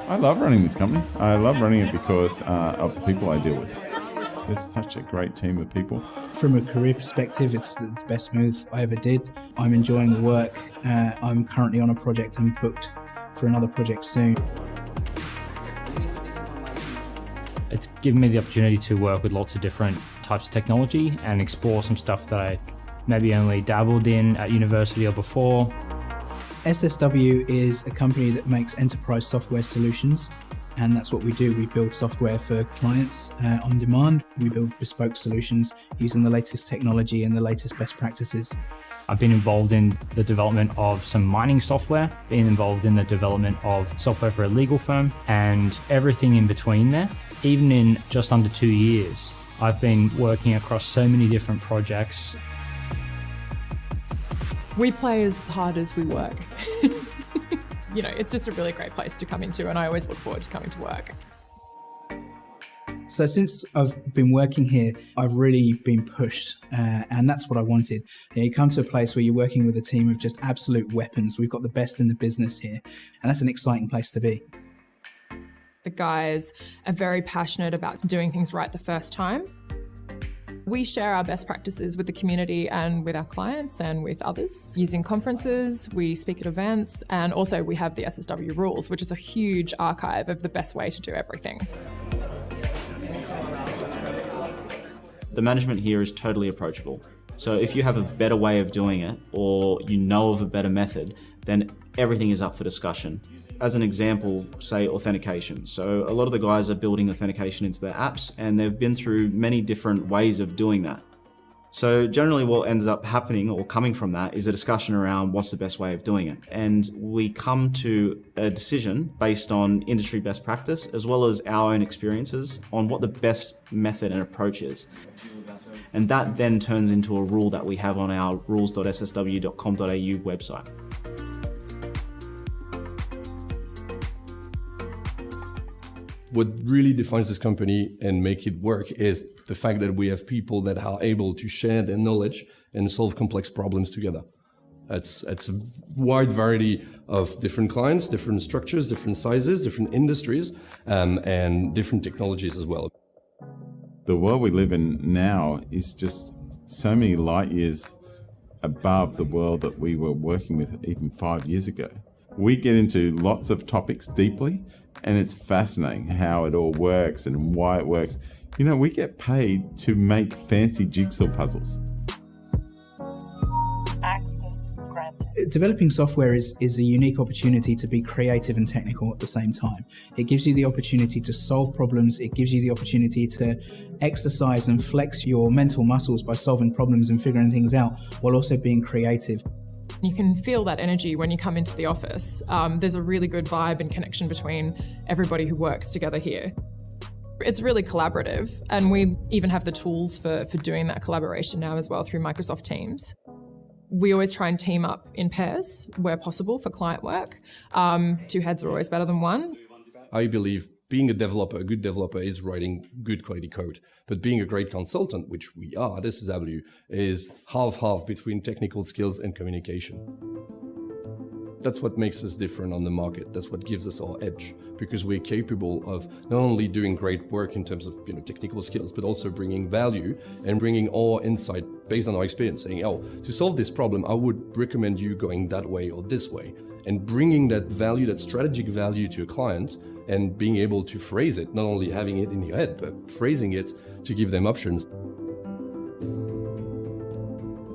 I love running this company. I love running it because of the people I deal with. There's such a great team of people. From a career perspective, it's the best move I ever did. I'm enjoying the work. I'm currently on a project and booked for another project soon. It's given me the opportunity to work with lots of different types of technology and explore some stuff that I maybe only dabbled in at university or before. SSW is a company that makes enterprise software solutions, and that's what we do. We build software for clients on demand. We build bespoke solutions using the latest technology and the latest best practices. I've been involved in the development of some mining software, been involved in the development of software for a legal firm, and everything in between there. Even in just under 2 years, I've been working across so many different projects. We play as hard as we work. You know, it's just a really great place to come into, and I always look forward to coming to work. So since I've been working here, I've really been pushed, and that's what I wanted. You come to a place where you're working with a team of just absolute weapons. We've got the best in the business here, and that's an exciting place to be. The guys are very passionate about doing things right the first time. We share our best practices with the community and with our clients and with others. Using conferences, we speak at events, and also we have the SSW rules, which is a huge archive of the best way to do everything. The management here is totally approachable. So if you have a better way of doing it, or you know of a better method, then everything is up for discussion. As an example, say authentication. So a lot of the guys are building authentication into their apps, and they've been through many different ways of doing that. So generally what ends up happening or coming from that is a discussion around what's the best way of doing it. And we come to a decision based on industry best practice, as well as our own experiences on what the best method and approach is. And that then turns into a rule that we have on our rules.ssw.com.au website. What really defines this company and make it work is the fact that we have people that are able to share their knowledge and solve complex problems together. It's a wide variety of different clients, different structures, different sizes, different industries, and different technologies as well. The world we live in now is just so many light years above the world that we were working with even 5 years ago. We get into lots of topics deeply, and it's fascinating how it all works and why it works. You know, we get paid to make fancy jigsaw puzzles. Access granted. Developing software is a unique opportunity to be creative and technical at the same time. It gives you the opportunity to solve problems. It gives you the opportunity to exercise and flex your mental muscles by solving problems and figuring things out, while also being creative. You can feel that energy when you come into the office. There's a really good vibe and connection between everybody who works together here. It's really collaborative, and we even have the tools for doing that collaboration now as well through Microsoft Teams. We always try and team up in pairs where possible for client work. 2 heads are always better than one. I believe being a developer, a good developer is writing good quality code. But being a great consultant, which we are at SSW, is half-half between technical skills and communication. That's what makes us different on the market. That's what gives us our edge, because we're capable of not only doing great work in terms of technical skills, but also bringing value and bringing our insight based on our experience, saying, oh, to solve this problem, I would recommend you going that way or this way. And bringing that value, that strategic value to a client, and being able to phrase it, not only having it in your head, but phrasing it to give them options.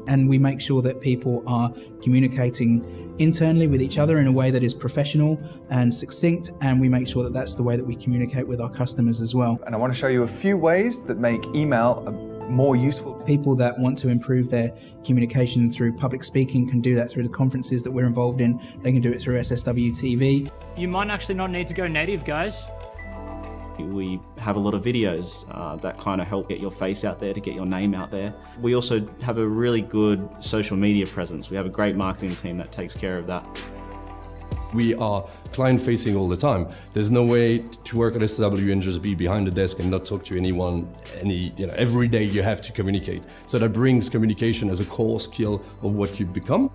And we make sure that people are communicating internally with each other in a way that is professional and succinct, and we make sure that that's the way that we communicate with our customers as well. And I want to show you a few ways that make email more useful. People that want to improve their communication through public speaking can do that through the conferences that we're involved in. They can do it through SSW TV. You might actually not need to go native, guys. We have a lot of videos that kind of help get your face out there, to get your name out there. We also have a really good social media presence. We have a great marketing team that takes care of that. We are client-facing all the time. There's no way to work at SSW and just be behind the desk and not talk to anyone. Every day you have to communicate. So that brings communication as a core skill of what you become.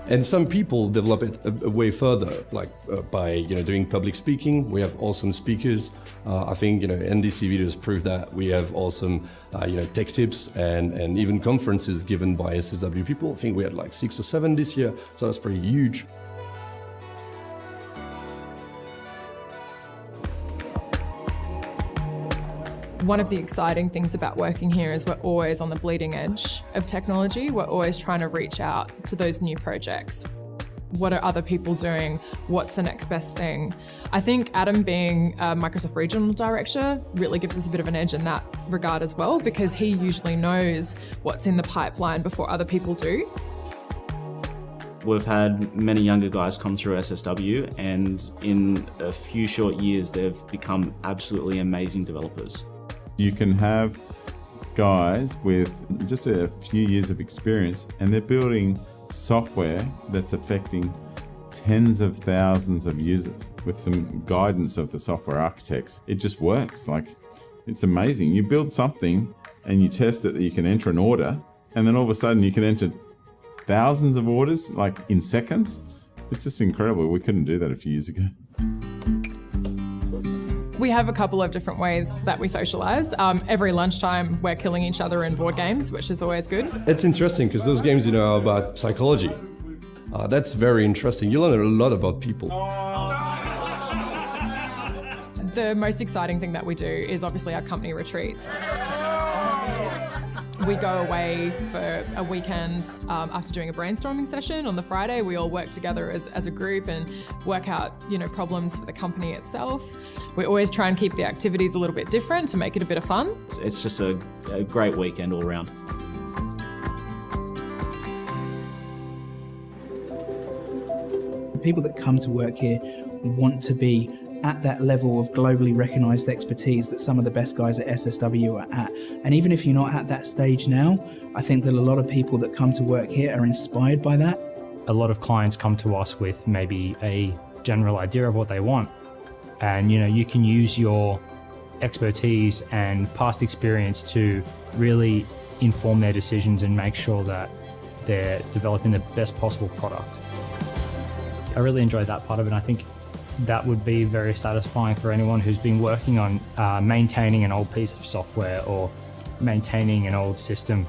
And some people develop it a way further, like by doing public speaking. We have awesome speakers. I think NDC videos prove that. We have awesome tech tips and even conferences given by SSW people. I think we had like 6 or 7 this year, so that's pretty huge. One of the exciting things about working here is we're always on the bleeding edge of technology. We're always trying to reach out to those new projects. What are other people doing? What's the next best thing? I think Adam being a Microsoft Regional Director really gives us a bit of an edge in that regard as well, because he usually knows what's in the pipeline before other people do. We've had many younger guys come through SSW, and in a few short years, they've become absolutely amazing developers. You can have guys with just a few years of experience and they're building software that's affecting tens of thousands of users with some guidance of the software architects. It just works. Like, it's amazing. You build something and you test it that you can enter an order, and then all of a sudden you can enter thousands of orders like in seconds. It's just incredible. We couldn't do that a few years ago. We have a couple of different ways that we socialise. Every lunchtime, we're killing each other in board games, which is always good. It's interesting because those games, are about psychology. That's very interesting. You learn a lot about people. The most exciting thing that we do is obviously our company retreats. We go away for a weekend after doing a brainstorming session on the Friday. We all work together as a group and work out, problems for the company itself. We always try and keep the activities a little bit different to make it a bit of fun. It's just a great weekend all around. People that come to work here want to be at that level of globally recognised expertise that some of the best guys at SSW are at. And even if you're not at that stage now, I think that a lot of people that come to work here are inspired by that. A lot of clients come to us with maybe a general idea of what they want. And you can use your expertise and past experience to really inform their decisions and make sure that they're developing the best possible product. I really enjoyed that part of it, and I think that would be very satisfying for anyone who's been working on maintaining an old piece of software or maintaining an old system.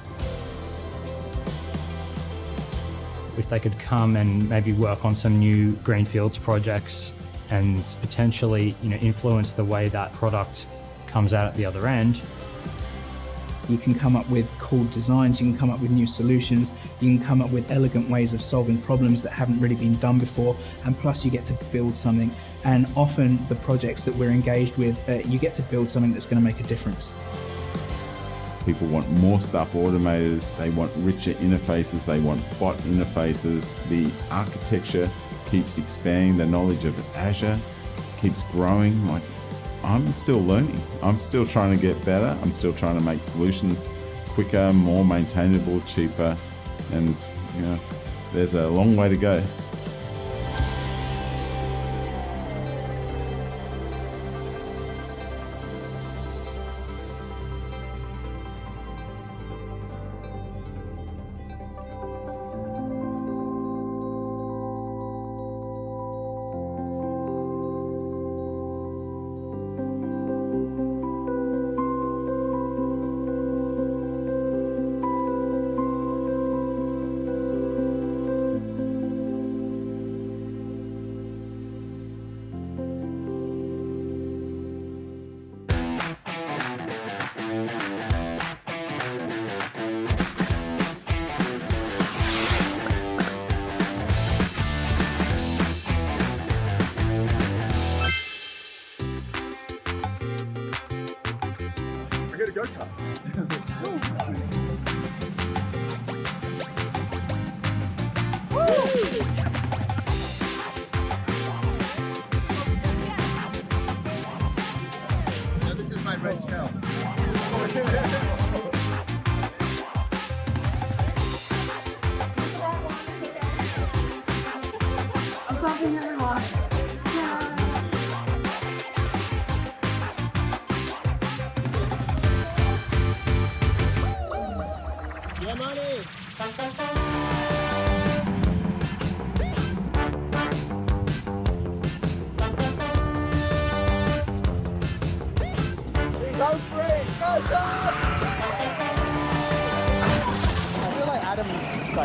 If they could come and maybe work on some new greenfields projects and potentially influence the way that product comes out at the other end. You can come up with cool designs, you can come up with new solutions, you can come up with elegant ways of solving problems that haven't really been done before, and plus you get to build something. And often the projects that we're engaged with, you get to build something that's going to make a difference. People want more stuff automated, they want richer interfaces, they want bot interfaces. The architecture keeps expanding, the knowledge of Azure keeps growing. Like, I'm still learning. I'm still trying to get better. I'm still trying to make solutions quicker, more maintainable, cheaper, and there's a long way to go.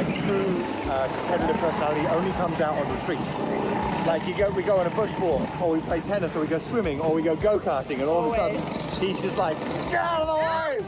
like true competitive personality only comes out on retreats. Like we go on a bushwalk, or we play tennis, or we go swimming, or we go go-karting, and all of a sudden he's just like, get out of the way!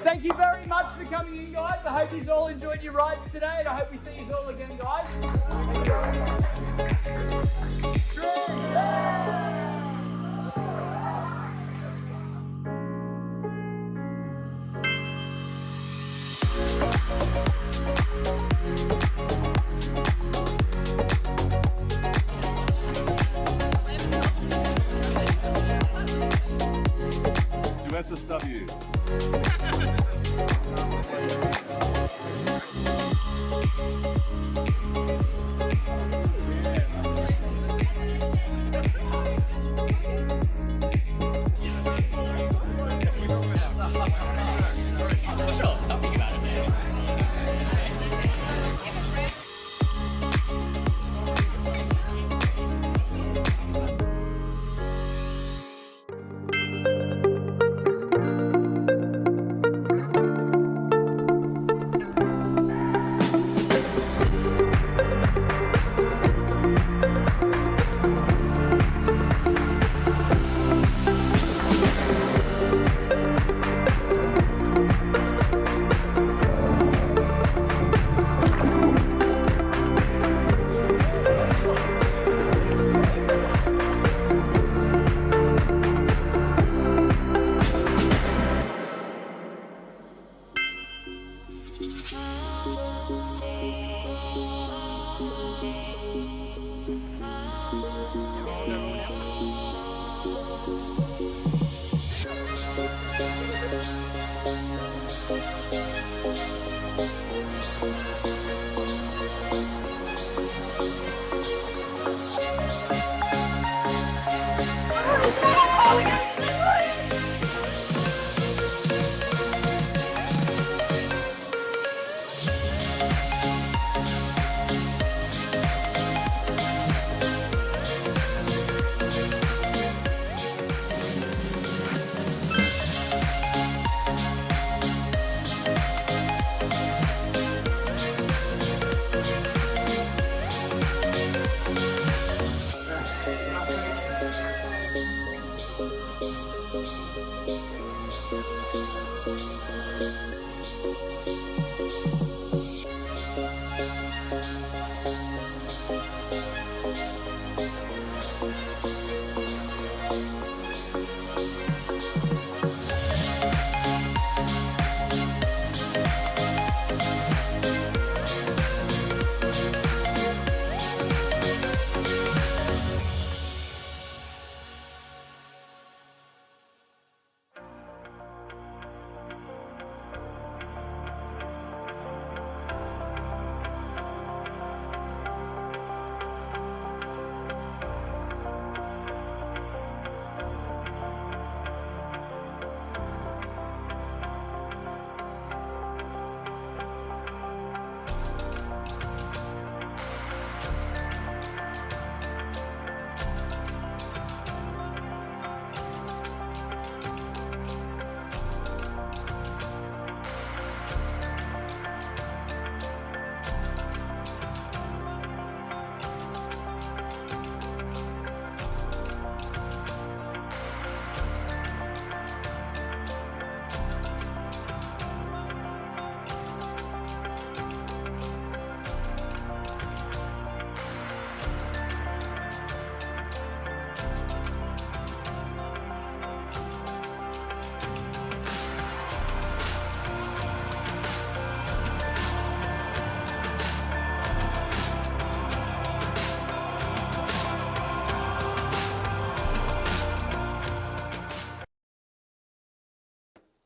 Thank you very much for coming in, guys. I hope you all enjoyed your rides today, and I hope we see you all again, guys. To SSW.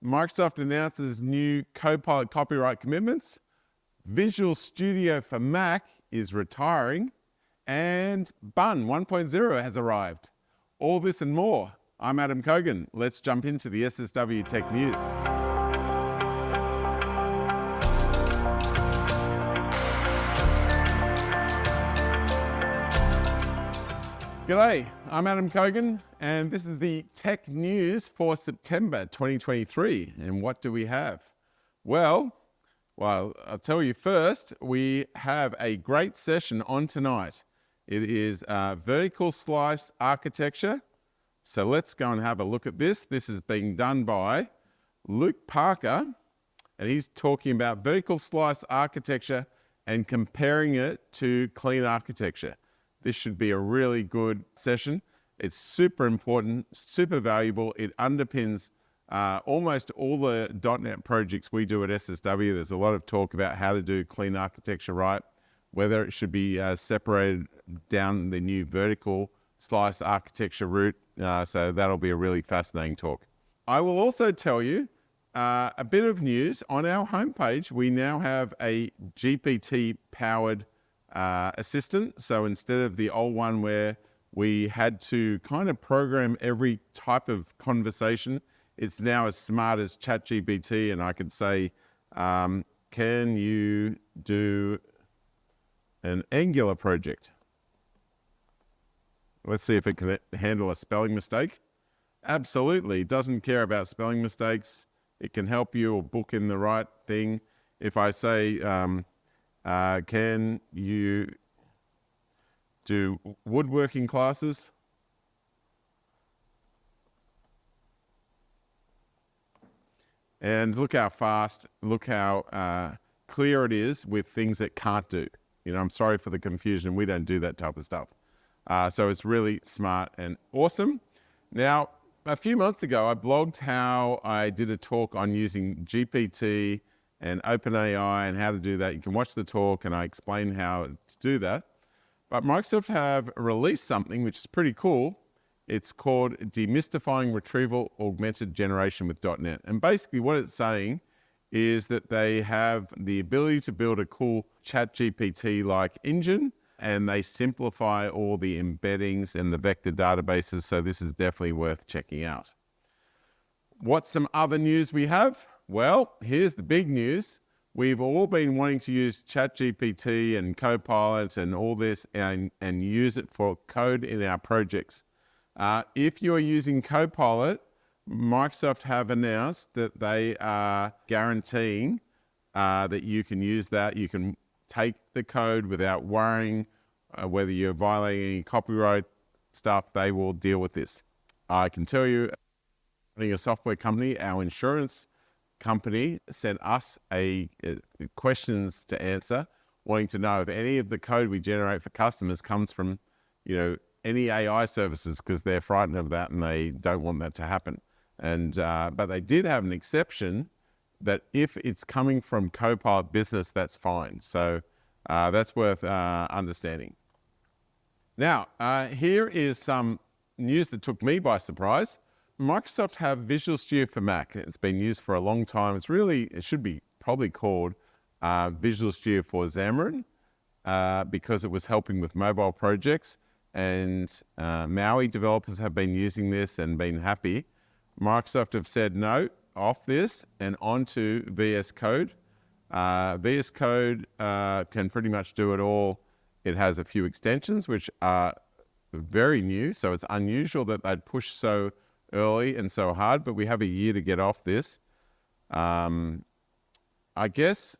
Microsoft announces new Copilot copyright commitments. Visual Studio for Mac is retiring, and Bun 1.0 has arrived. All this and more I'm Adam Kogan. Let's jump into the SSW Tech News. G'day, I'm Adam Kogan, and this is the Tech News for September 2023. And what do we have? Well, I'll tell you first, we have a great session on tonight. It is vertical slice architecture. So let's go and have a look at this. This is being done by Luke Parker, and he's talking about vertical slice architecture and comparing it to clean architecture. This should be a really good session. It's super important, super valuable. It underpins almost all the .NET projects we do at SSW. There's a lot of talk about how to do clean architecture right, whether it should be separated down the new vertical slice architecture route. So that'll be a really fascinating talk. I will also tell you a bit of news. On our homepage, we now have a GPT-powered assistant. So instead of the old one where we had to kind of program every type of conversation, it's now as smart as ChatGPT, and I could say, can you do an Angular project? Let's see if it can handle a spelling mistake. Absolutely, doesn't care about spelling mistakes. It can help you or book in the right thing. If I say, can you do woodworking classes? And look how fast, look how clear it is with things it can't do. You know, I'm sorry for the confusion. We don't do that type of stuff. So it's really smart and awesome. Now, a few months ago, I blogged how I did a talk on using GPT and OpenAI and how to do that. You can watch the talk and I explain how to do that. But Microsoft have released something which is pretty cool. It's called Demystifying Retrieval Augmented Generation with .NET. And basically what it's saying is that they have the ability to build a cool ChatGPT-like engine, and they simplify all the embeddings and the vector databases. So this is definitely worth checking out. What's some other news we have? Well, here's the big news. We've all been wanting to use ChatGPT and Copilot and all this and use it for code in our projects. If you're using Copilot, Microsoft have announced that they are guaranteeing that you can use that. You can take the code without worrying whether you're violating any copyright stuff. They will deal with this. I can tell you, running a software company, our insurance company sent us questions to answer, wanting to know if any of the code we generate for customers comes from, any AI services, because they're frightened of that and they don't want that to happen. And but they did have an exception that if it's coming from Copilot Business, that's fine. So that's worth understanding. Now, here is some news that took me by surprise. Microsoft have Visual Studio for Mac. It's been used for a long time. It should be probably called Visual Studio for Xamarin because it was helping with mobile projects. And Maui developers have been using this and been happy. Microsoft have said no, off this and onto VS Code. VS Code can pretty much do it all. It has a few extensions which are very new, so it's unusual that they'd push so early and so hard, but we have a year to get off this. I guess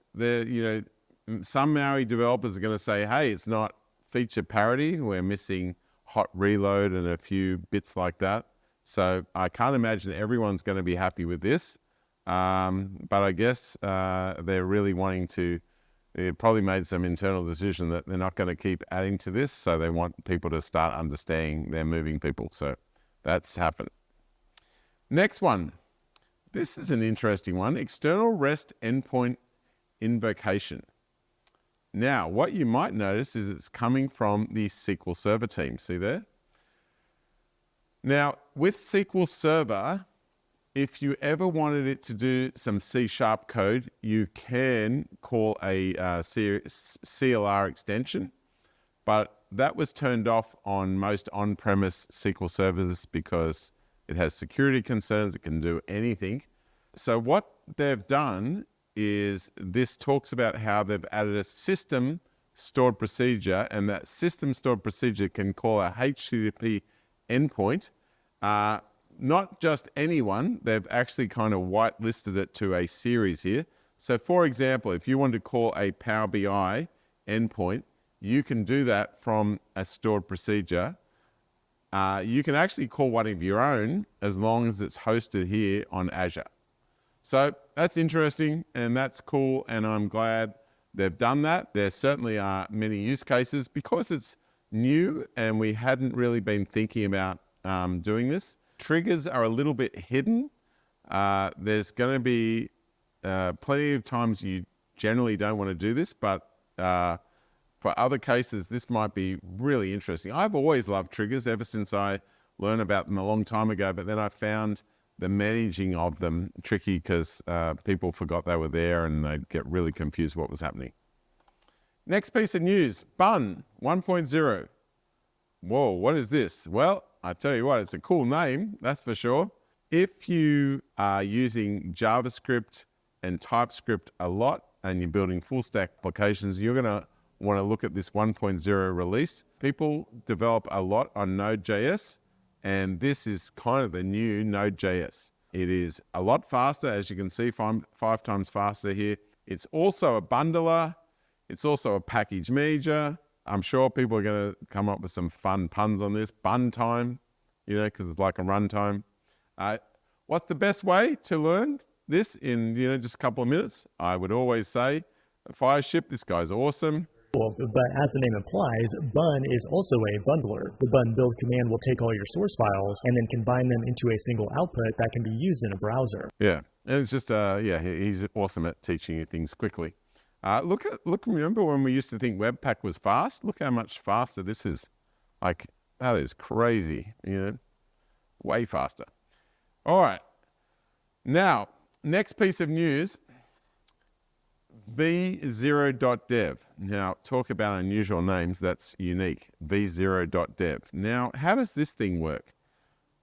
some Maui developers are going to say, hey, it's not feature parity, we're missing hot reload and a few bits like that. So I can't imagine everyone's going to be happy with this. But I guess they're really wanting to, they probably made some internal decision that they're not going to keep adding to this. So they want people to start understanding they're moving people. So that's happened. Next one. This is an interesting one. External REST endpoint invocation. Now, what you might notice is it's coming from the SQL Server team. See there? Now, with SQL Server, if you ever wanted it to do some C# code, you can call a CLR extension, but that was turned off on most on-premise SQL servers because It has security concerns. It can do anything. So what they've done is this talks about how they've added a system stored procedure, and that system stored procedure can call a HTTP endpoint. Not just anyone, they've actually kind of whitelisted it to a series here. So for example, if you want to call a Power BI endpoint, you can do that from a stored procedure. You can actually call one of your own as long as it's hosted here on Azure. So that's interesting and that's cool, and I'm glad they've done that. There certainly are many use cases because it's new and we hadn't really been thinking about doing this. Triggers are a little bit hidden. There's going to be plenty of times you generally don't want to do this, but for other cases, this might be really interesting. I've always loved triggers ever since I learned about them a long time ago, but then I found the managing of them tricky because people forgot they were there and they'd get really confused what was happening. Next piece of news, Bun 1.0. Whoa, what is this? Well, I tell you what, it's a cool name, that's for sure. If you are using JavaScript and TypeScript a lot and you're building full stack applications, you're going to want to look at this 1.0 release. People develop a lot on Node.js, and this is kind of the new Node.js. It is a lot faster, as you can see, five times faster here. It's also a bundler. It's also a package manager. I'm sure people are going to come up with some fun puns on this. Bun time, you know, because it's like a runtime. What's the best way to learn this in, you know, just a couple of minutes? I would always say, Fireship, this guy's awesome. But as the name implies, Bun is also a bundler. The Bun build command will take all your source files and then combine them into a single output that can be used in a browser. Yeah, and it's just, yeah, he's awesome at teaching you things quickly. Remember when we used to think Webpack was fast? Look how much faster this is. Like, that is crazy, you know, way faster. All right, now, next piece of news, v0.dev. Now, talk about unusual names, that's unique, v0.dev. Now, how does this thing work?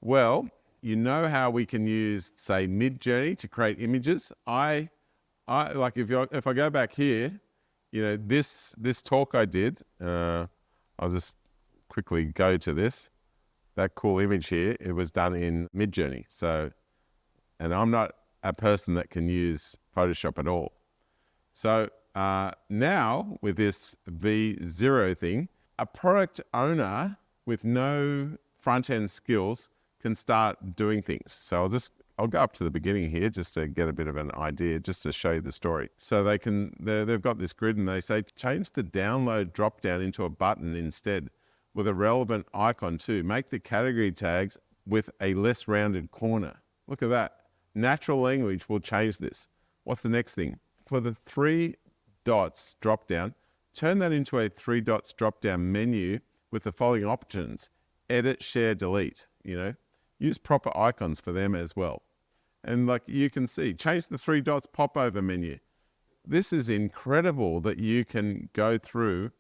Well, you know how we can use, say, Midjourney to create images. I like if I go back here, you know, this talk I did, I'll just quickly go to this. That cool image here, it was done in Midjourney. So, and I'm not a person that can use Photoshop at all. So now with this V0 thing, a product owner with no front-end skills can start doing things. So I'll go up to the beginning here just to get a bit of an idea, just to show you the story. So they've got this grid and they say, change the download drop-down into a button instead with a relevant icon too. Make the category tags with a less rounded corner. Look at that. Natural language will change this. What's the next thing? For the 3 dots drop down, turn that into a 3 dots drop down menu with the following options: edit, share, delete. You know, use proper icons for them as well. And like you can see, change the 3 dots pop over menu. This is incredible that you can go through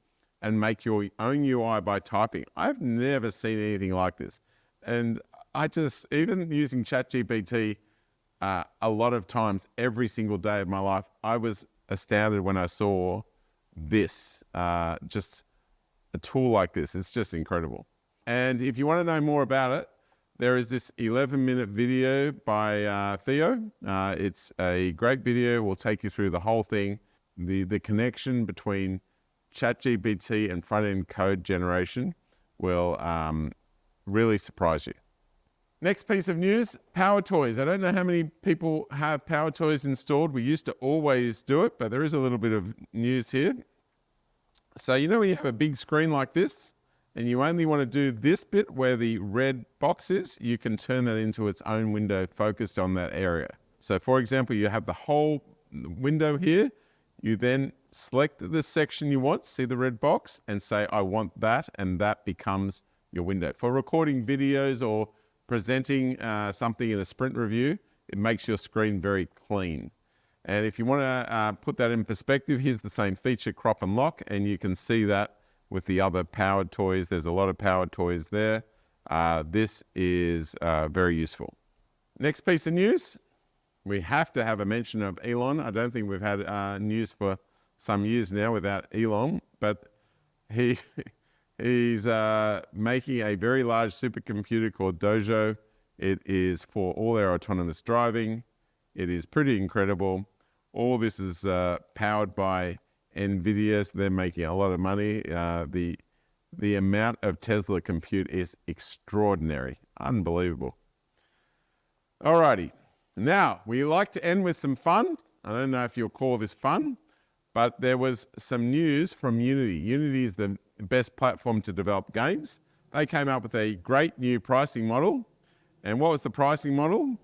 and make your own UI by typing. I've never seen anything like this. And even using ChatGPT, a lot of times, every single day of my life, I was astounded when I saw this, just a tool like this. It's just incredible. And if you want to know more about it, there is this 11-minute video by Theo. It's a great video. We'll take you through the whole thing. The connection between ChatGPT and front-end code generation will really surprise you. Next piece of news, Power Toys. I don't know how many people have Power Toys installed. We used to always do it, but there is a little bit of news here. So you know when you have a big screen like this, and you only want to do this bit where the red box is, you can turn that into its own window focused on that area. So for example, you have the whole window here. You then select the section you want, see the red box, and say, I want that, and that becomes your window. For recording videos or presenting something in a sprint review, it makes your screen very clean. And if you want to put that in perspective, here's the same feature, crop and lock, and you can see that with the other powered toys. There's a lot of powered toys there. This is very useful. Next piece of news, we have to have a mention of Elon. I don't think we've had news for some years now without Elon, but he's making a very large supercomputer called Dojo. It is for all our autonomous driving. It is pretty incredible. All this is powered by NVIDIA, so they're making a lot of money. The amount of Tesla compute is extraordinary, unbelievable. Alrighty, now we like to end with some fun. I don't know if you'll call this fun, but there was some news from Unity. Unity is the best platform to develop games. They came up with a great new pricing model. And what was the pricing model?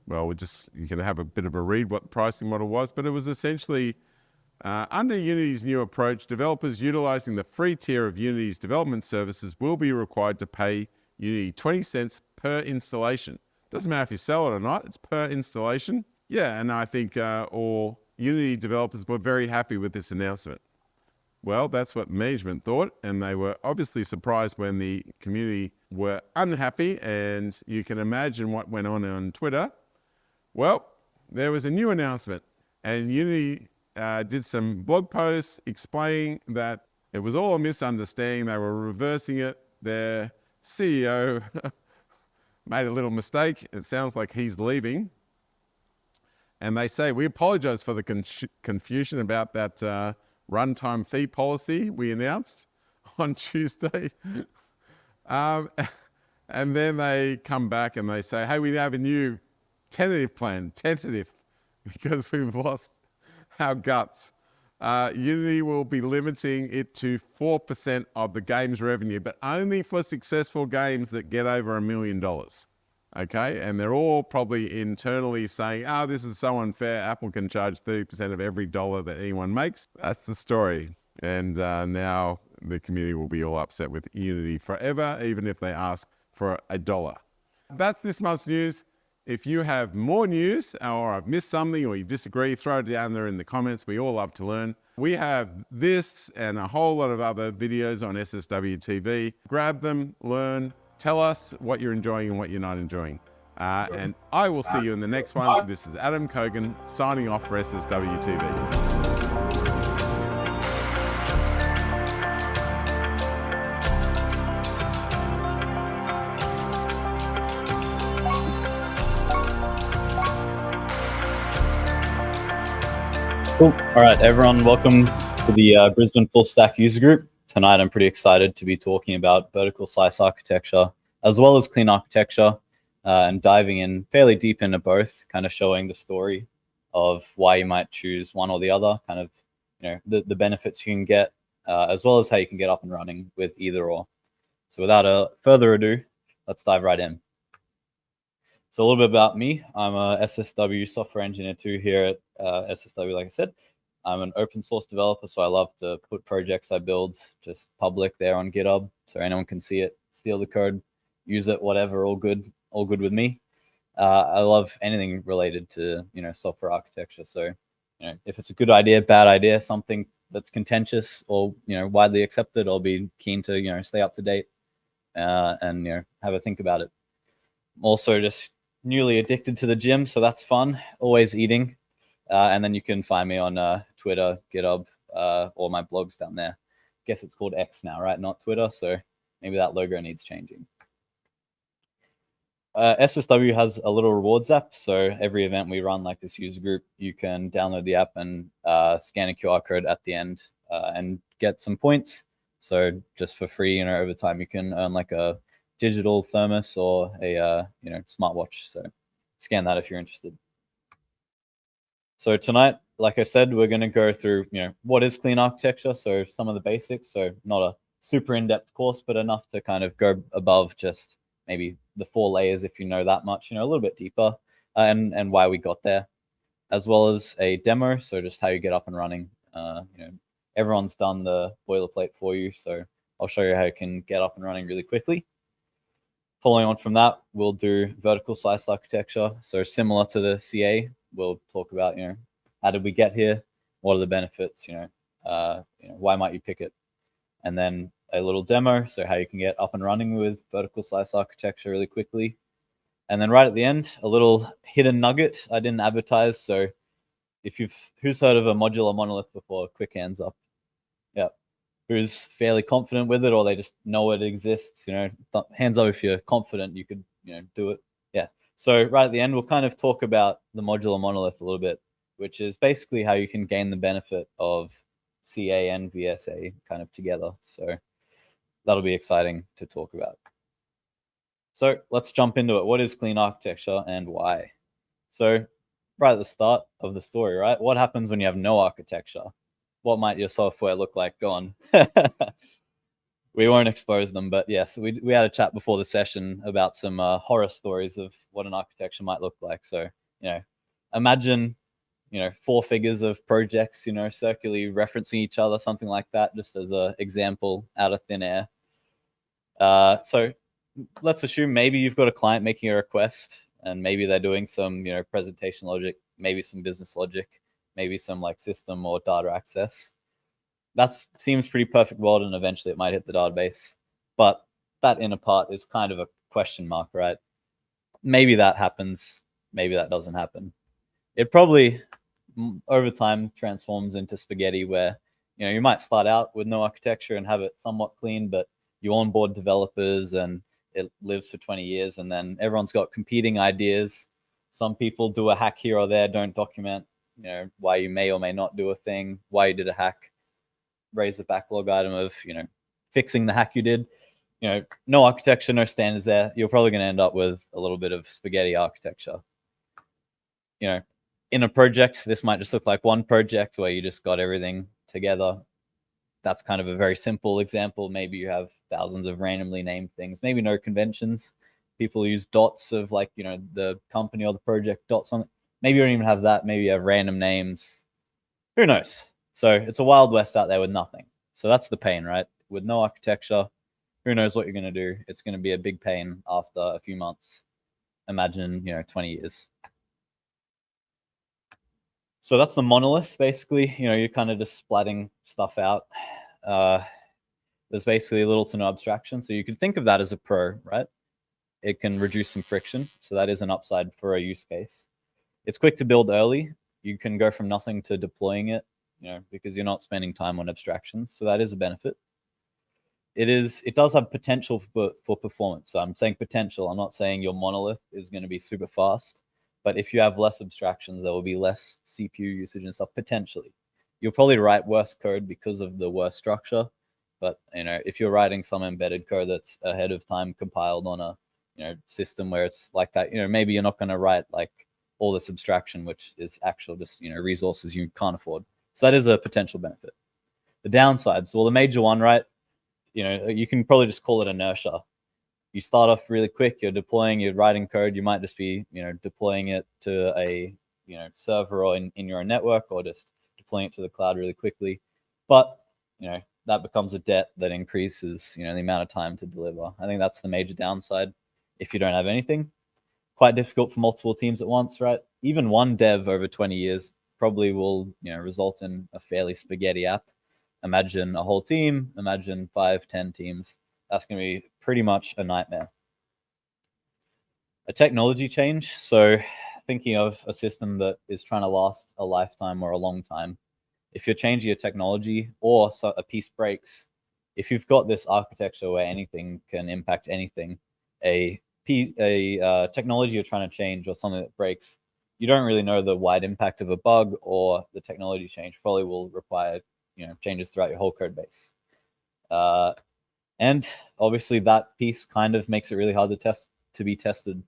Well, you can have a bit of a read what the pricing model was, but it was essentially under Unity's new approach, developers utilizing the free tier of Unity's development services will be required to pay Unity 20 cents per installation. Doesn't matter if you sell it or not, it's per installation. Yeah, and I think all Unity developers were very happy with this announcement. Well, that's what management thought, and they were obviously surprised when the community were unhappy, and you can imagine what went on Twitter. Well, there was a new announcement, and Unity did some blog posts explaining that it was all a misunderstanding. They were reversing it. Their CEO made a little mistake. It sounds like he's leaving. And they say, we apologize for the confusion about that runtime fee policy we announced on Tuesday. And then they come back and they say, hey, we have a new tentative plan, because we've lost our guts. Unity will be limiting it to 4% of the game's revenue, but only for successful games that get over $1 million. Okay, and they're all probably internally saying, oh, this is so unfair. Apple can charge 30% of every dollar that anyone makes. That's the story. And now the community will be all upset with Unity forever, even if they ask for $1. That's this month's news. If you have more news, or I've missed something, or you disagree, throw it down there in the comments. We all love to learn. We have this and a whole lot of other videos on SSW TV. Grab them, learn, tell us what you're enjoying and what you're not enjoying. And I will see you in the next one. This is Adam Kogan signing off for SSW TV. Cool. All right, everyone, welcome to the Brisbane Full Stack User Group. Tonight, I'm pretty excited to be talking about vertical slice architecture, as well as clean architecture, and diving in fairly deep into both, kind of showing the story of why you might choose one or the other, kind of, the benefits you can get, as well as how you can get up and running with either or. So without further ado, let's dive right in. So a little bit about me. I'm a SSW software engineer too here at SSW, like I said. I'm an open source developer, so I love to put projects I build just public there on GitHub, so anyone can see it, steal the code, use it, whatever, all good with me. I love anything related to software architecture. So if it's a good idea, bad idea, something that's contentious or widely accepted, I'll be keen to stay up to date and have a think about it. I'm also just newly addicted to the gym, so that's fun. Always eating. And then you can find me on Twitter, GitHub, or my blogs down there. Guess it's called X now, right? Not Twitter, so maybe that logo needs changing. SSW has a little rewards app, so every event we run like this user group, you can download the app and scan a QR code at the end and get some points. So just for free, over time you can earn like a digital thermos or a smartwatch. So scan that if you're interested. So tonight, like I said, we're going to go through what is clean architecture. So some of the basics. So not a super in-depth course, but enough to kind of go above just maybe the 4 layers if you know that much. A little bit deeper, and why we got there, as well as a demo. So just how you get up and running. Everyone's done the boilerplate for you, so I'll show you how you can get up and running really quickly. Following on from that, we'll do vertical slice architecture. So similar to the CA, we'll talk about, how did we get here? What are the benefits? Why might you pick it? And then a little demo, so how you can get up and running with vertical slice architecture really quickly. And then right at the end, a little hidden nugget I didn't advertise. So who's heard of a modular monolith before? Quick hands up. Yeah. Who's fairly confident with it, or they just know it exists? Hands up if you're confident you could, do it. Yeah. So right at the end, we'll kind of talk about the modular monolith a little bit, which is basically how you can gain the benefit of CA and VSA kind of together. So that'll be exciting to talk about. So let's jump into it. What is clean architecture and why? So right at the start of the story, right? What happens when you have no architecture? What might your software look like? Go on. We won't expose them, but yes, we had a chat before the session about some horror stories of what an architecture might look like. So, imagine, 4 figures of projects, circularly referencing each other, something like that, just as an example out of thin air. So let's assume maybe you've got a client making a request, and maybe they're doing some, presentation logic, maybe some business logic, maybe some like system or data access. That seems pretty perfect world, and eventually it might hit the database. But that inner part is kind of a question mark, right? Maybe that happens, maybe that doesn't happen. It probably over time transforms into spaghetti where, you might start out with no architecture and have it somewhat clean, but you onboard developers and it lives for 20 years, and then everyone's got competing ideas. Some people do a hack here or there, don't document, why you may or may not do a thing, why you did a hack, raise a backlog item of, fixing the hack you did. No architecture, no standards there. You're probably going to end up with a little bit of spaghetti architecture. In a project, this might just look like one project where you just got everything together. That's kind of a very simple example. Maybe you have thousands of randomly named things, maybe no conventions. People use dots of like, the company or the project dots on it. Maybe you don't even have that. Maybe you have random names. Who knows? So it's a wild west out there with nothing. So that's the pain, right? With no architecture, who knows what you're going to do? It's going to be a big pain after a few months. Imagine, 20 years. So that's the monolith, basically. You're kind of just splatting stuff out. There's basically little to no abstraction. So you can think of that as a pro, right? It can reduce some friction. So that is an upside for a use case. It's quick to build early. You can go from nothing to deploying it, because you're not spending time on abstractions. So that is a benefit. It does have potential for performance. So I'm saying potential. I'm not saying your monolith is going to be super fast. But if you have less abstractions, there will be less CPU usage and stuff, potentially. You'll probably write worse code because of the worse structure. But, if you're writing some embedded code that's ahead of time compiled on a, system where it's like that, maybe you're not going to write like all this abstraction, which is actual just, resources you can't afford. So that is a potential benefit. The downsides, well, the major one, right? You can probably just call it inertia. You start off really quick, you're deploying, you're writing code, you might just be, deploying it to a, server or in your own network, or just deploying it to the cloud really quickly. But, that becomes a debt that increases, the amount of time to deliver. I think that's the major downside if you don't have anything. Quite difficult for multiple teams at once, right? Even one dev over 20 years probably will, result in a fairly spaghetti app. Imagine a whole team, imagine 5, 10 teams. That's going to be pretty much a nightmare. A technology change. So thinking of a system that is trying to last a lifetime or a long time. If you're changing your technology or a piece breaks, if you've got this architecture where anything can impact anything, a technology you're trying to change or something that breaks, you don't really know the wide impact of a bug, or the technology change probably will require changes throughout your whole code base. And obviously that piece kind of makes it really hard to be tested.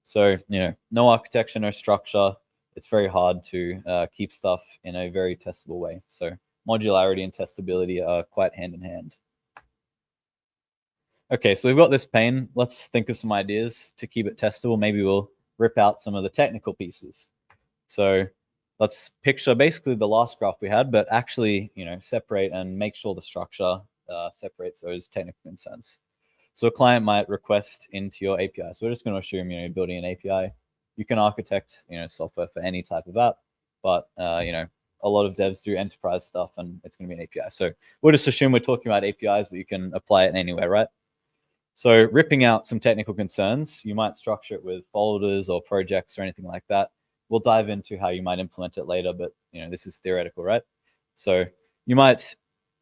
So, no architecture, no structure. It's very hard to keep stuff in a very testable way. So modularity and testability are quite hand in hand. Okay, so we've got this pain. Let's think of some ideas to keep it testable. Maybe we'll rip out some of the technical pieces. So let's picture basically the last graph we had, but actually, separate and make sure the structure separates those technical concerns. So a client might request into your API. So we're just going to assume, you're building an API. You can architect, software for any type of app, but, a lot of devs do enterprise stuff, and it's going to be an API. So we'll just assume we're talking about APIs, but you can apply it anywhere, right? So ripping out some technical concerns, you might structure it with folders or projects or anything like that. We'll dive into how you might implement it later, but this is theoretical, right? So you might,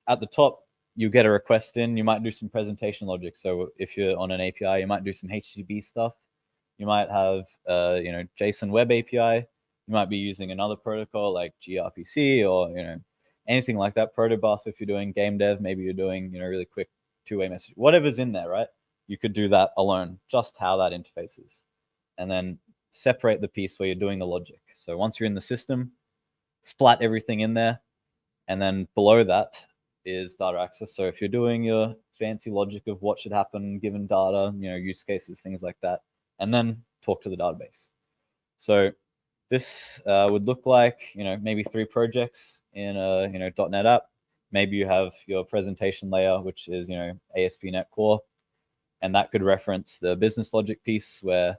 at the top, you get a request in, you might do some presentation logic. So if you're on an API, you might do some HTTP stuff. You might have, JSON web API. You might be using another protocol like gRPC or, anything like that. Protobuf, if you're doing game dev, maybe you're doing, really quick two-way message, whatever's in there, right? You could do that alone, just how that interfaces. And then separate the piece where you're doing the logic. So once you're in the system, splat everything in there. And then below that is data access. So if you're doing your fancy logic of what should happen given data, use cases, things like that, and then talk to the database. So this would look like, maybe 3 projects in a, .NET app. Maybe you have your presentation layer, which is, ASP.NET Core, and that could reference the business logic piece where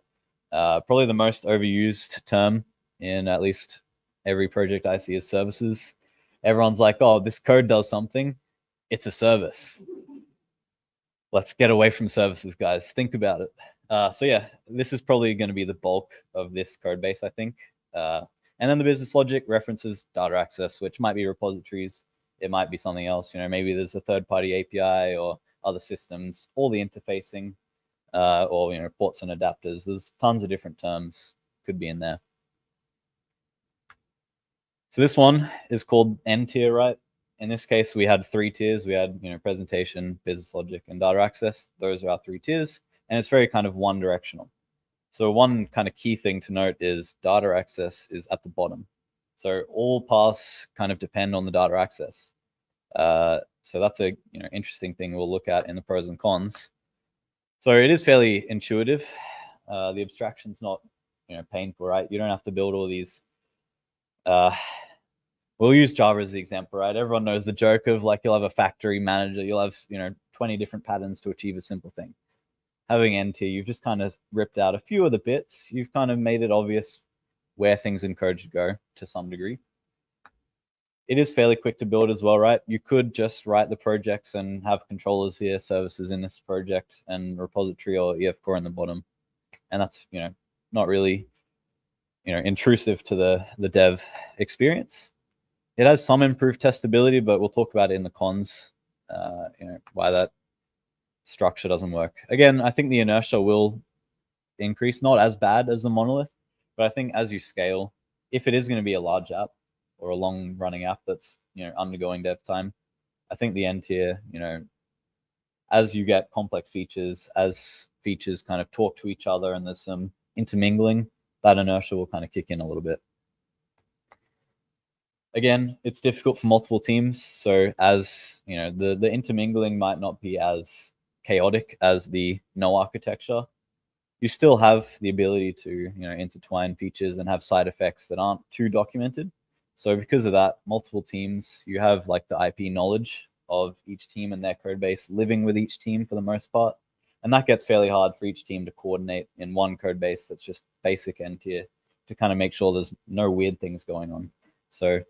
probably the most overused term in at least every project I see is services. Everyone's like, oh, this code does something. It's a service. Let's get away from services, guys. Think about it. So yeah, this is probably going to be the bulk of this code base, I think. And then the business logic references data access, which might be repositories. It might be something else. Maybe there's a third-party API or other systems, all the interfacing, or ports and adapters. There's tons of different terms could be in there. So this one is called N tier, right? In this case, we had 3 tiers. We had presentation, business logic, and data access. Those are our 3 tiers, and it's very kind of one directional. So one kind of key thing to note is data access is at the bottom. So all paths kind of depend on the data access. So that's a interesting thing we'll look at in the pros and cons. So it is fairly intuitive. The abstraction's not painful, right? You don't have to build all these. We'll use Java as the example, right? Everyone knows the joke of like you'll have a factory manager, you'll have 20 different patterns to achieve a simple thing. Having N tier, you've just kind of ripped out a few of the bits. You've kind of made it obvious where things in code should go to some degree. It is fairly quick to build as well, right? You could just write the projects and have controllers here, services in this project, and repository or EF core in the bottom. And that's not really intrusive to the dev experience. It has some improved testability, but we'll talk about it in the cons, why that structure doesn't work. Again, I think the inertia will increase, not as bad as the monolith, but I think as you scale, if it is going to be a large app or a long running app that's undergoing dev time, I think the N tier, as you get complex features, as features kind of talk to each other and there's some intermingling, that inertia will kind of kick in a little bit. Again, it's difficult for multiple teams. So as the intermingling might not be as chaotic as the no architecture. You still have the ability to intertwine features and have side effects that aren't too documented. So because of that, multiple teams, you have like the IP knowledge of each team and their code base living with each team for the most part. And that gets fairly hard for each team to coordinate in one code base that's just basic N tier to kind of make sure there's no weird things going on. So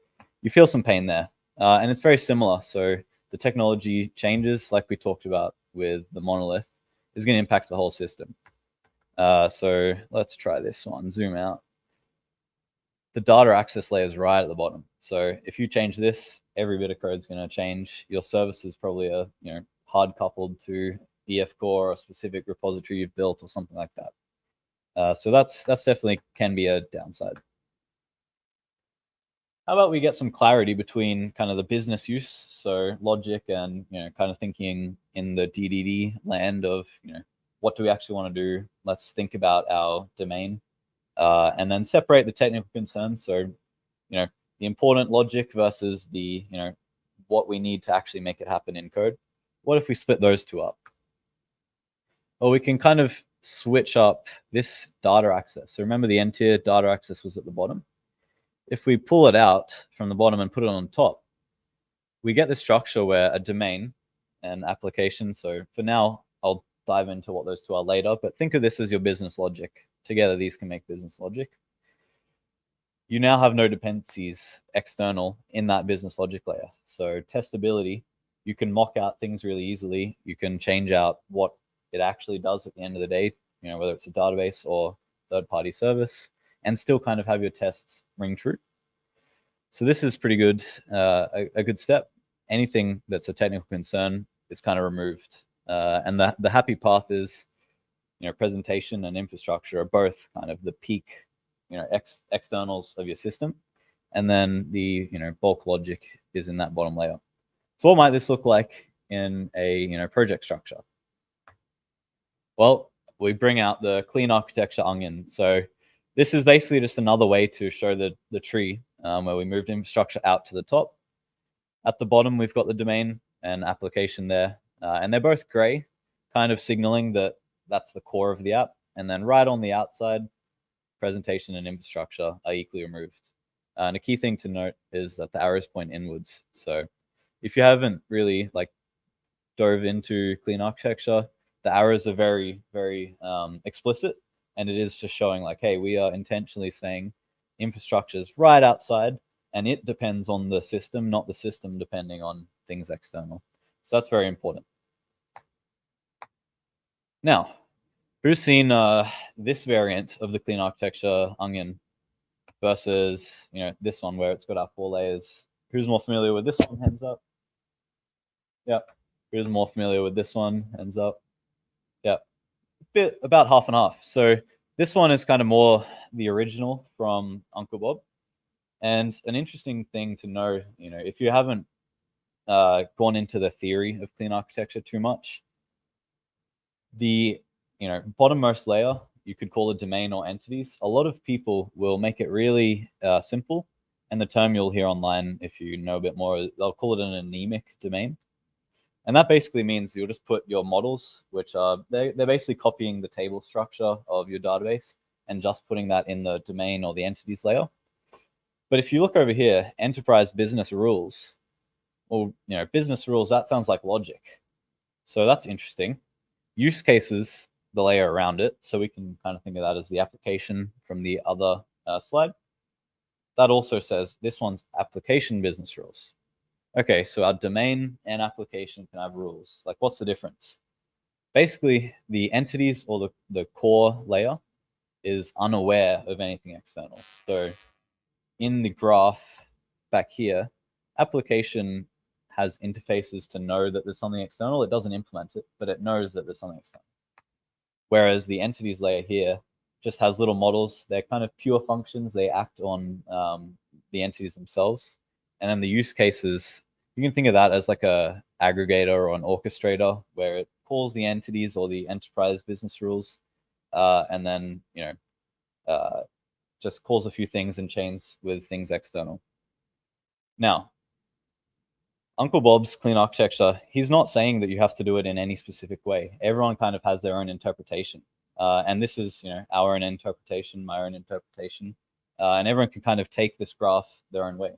you feel some pain there. And it's very similar. So the technology changes, like we talked about with the monolith, is going to impact the whole system. So let's try this one, zoom out. The data access layer is right at the bottom. So if you change this, every bit of code is going to change. Your services probably are hard coupled to EF core or a specific repository you've built or something like that. So that's definitely can be a downside. How about we get some clarity between kind of the business use, so logic and kind of thinking in the DDD land of what do we actually want to do? Let's think about our domain, and then separate the technical concerns. So the important logic versus the what we need to actually make it happen in code. What if we split those two up? Well, we can kind of switch up this data access. So remember the N tier data access was at the bottom. If we pull it out from the bottom and put it on top, we get this structure where a domain and application. So for now, I'll dive into what those two are later, but think of this as your business logic. Together, these can make business logic. you now have no dependencies external in that business logic layer. So testability, you can mock out things really easily. You can change out what it actually does at the end of the day, you know, whether it's a database or third-party service, and still kind of have your tests ring true. So this is pretty good, a good step. Anything that's a technical concern is kind of removed. And the happy path is, you know, presentation and infrastructure are both kind of the peak, you know, externals of your system. And then the, you know, bulk logic is in that bottom layer. So what might this look like in a, you know, project structure? Well, we bring out the clean architecture onion. So this is basically just another way to show the tree where we moved infrastructure out to the top. At the bottom, we've got the domain and application there. And they're both gray, kind of signaling that that's the core of the app. And then right on the outside, presentation and infrastructure are equally removed. And a key thing to note is that the arrows point inwards. So if you haven't really like dove into clean architecture, the arrows are very, very explicit. And it is just showing like, hey, we are intentionally saying infrastructure is right outside and it depends on the system, not the system depending on things external. So that's very important. Now, who's seen this variant of the clean architecture onion versus, you know, this one where it's got our 4 layers? Who's more familiar with this one? Hands up. Yep. Who's more familiar with this one? Hands up. Yep. About half and half. So this one is kind of more the original from Uncle Bob. And an interesting thing to know, you know, if you haven't gone into the theory of clean architecture too much, the, you know, bottommost layer, you could call it domain or entities. A lot of people will make it really simple. And the term you'll hear online, if you know a bit more, they'll call it an anemic domain. And that basically means you'll just put your models, which are, they're basically copying the table structure of your database and just putting that in the domain or the entities layer. But if you look over here, enterprise business rules, or, you know, business rules, that sounds like logic. So that's interesting. Use cases, the layer around it. So we can kind of think of that as the application from the other slide. That also says this one's application business rules. Okay, so our domain and application can have rules. Like, what's the difference? Basically, the entities or the core layer is unaware of anything external. So in the graph back here, application has interfaces to know that there's something external. It doesn't implement it, but it knows that there's something external. Whereas the entities layer here just has little models. They're kind of pure functions. They act on the entities themselves. And then the use cases, you can think of that as like a aggregator or an orchestrator where it calls the entities or the enterprise business rules, and then, you know, just calls a few things and chains with things external. Now, Uncle Bob's clean architecture, he's not saying that you have to do it in any specific way. Everyone kind of has their own interpretation. And this is, you know, our own interpretation, my own interpretation. And everyone can kind of take this graph their own way.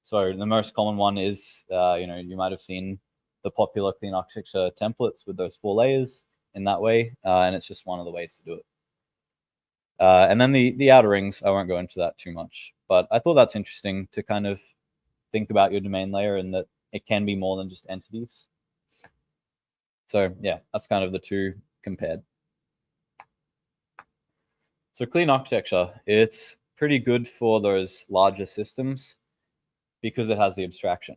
So the most common one is, you know, you might have seen the popular clean architecture templates with those 4 layers in that way. And it's just one of the ways to do it. And then the outer rings, I won't go into that too much, but I thought that's interesting to kind of think about your domain layer and that it can be more than just entities. So yeah, that's kind of the two compared. So clean architecture, it's pretty good for those larger systems because it has the abstraction.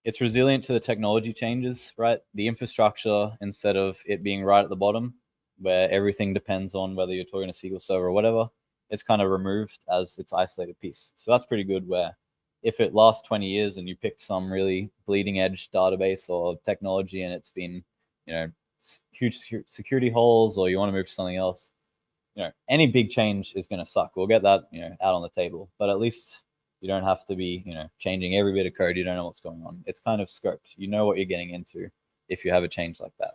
It's resilient to the technology changes, right? The infrastructure, instead of it being right at the bottom, where everything depends on whether you're talking a SQL server or whatever, it's kind of removed as its isolated piece. So that's pretty good, where if it lasts 20 years and you pick some really bleeding edge database or technology and it's been, you know, huge security holes, or you want to move to something else, you know, any big change is going to suck. We'll get that, you know, out on the table, but at least you don't have to be, you know, changing every bit of code. You don't know what's going on. It's kind of scoped. You know what you're getting into if you have a change like that.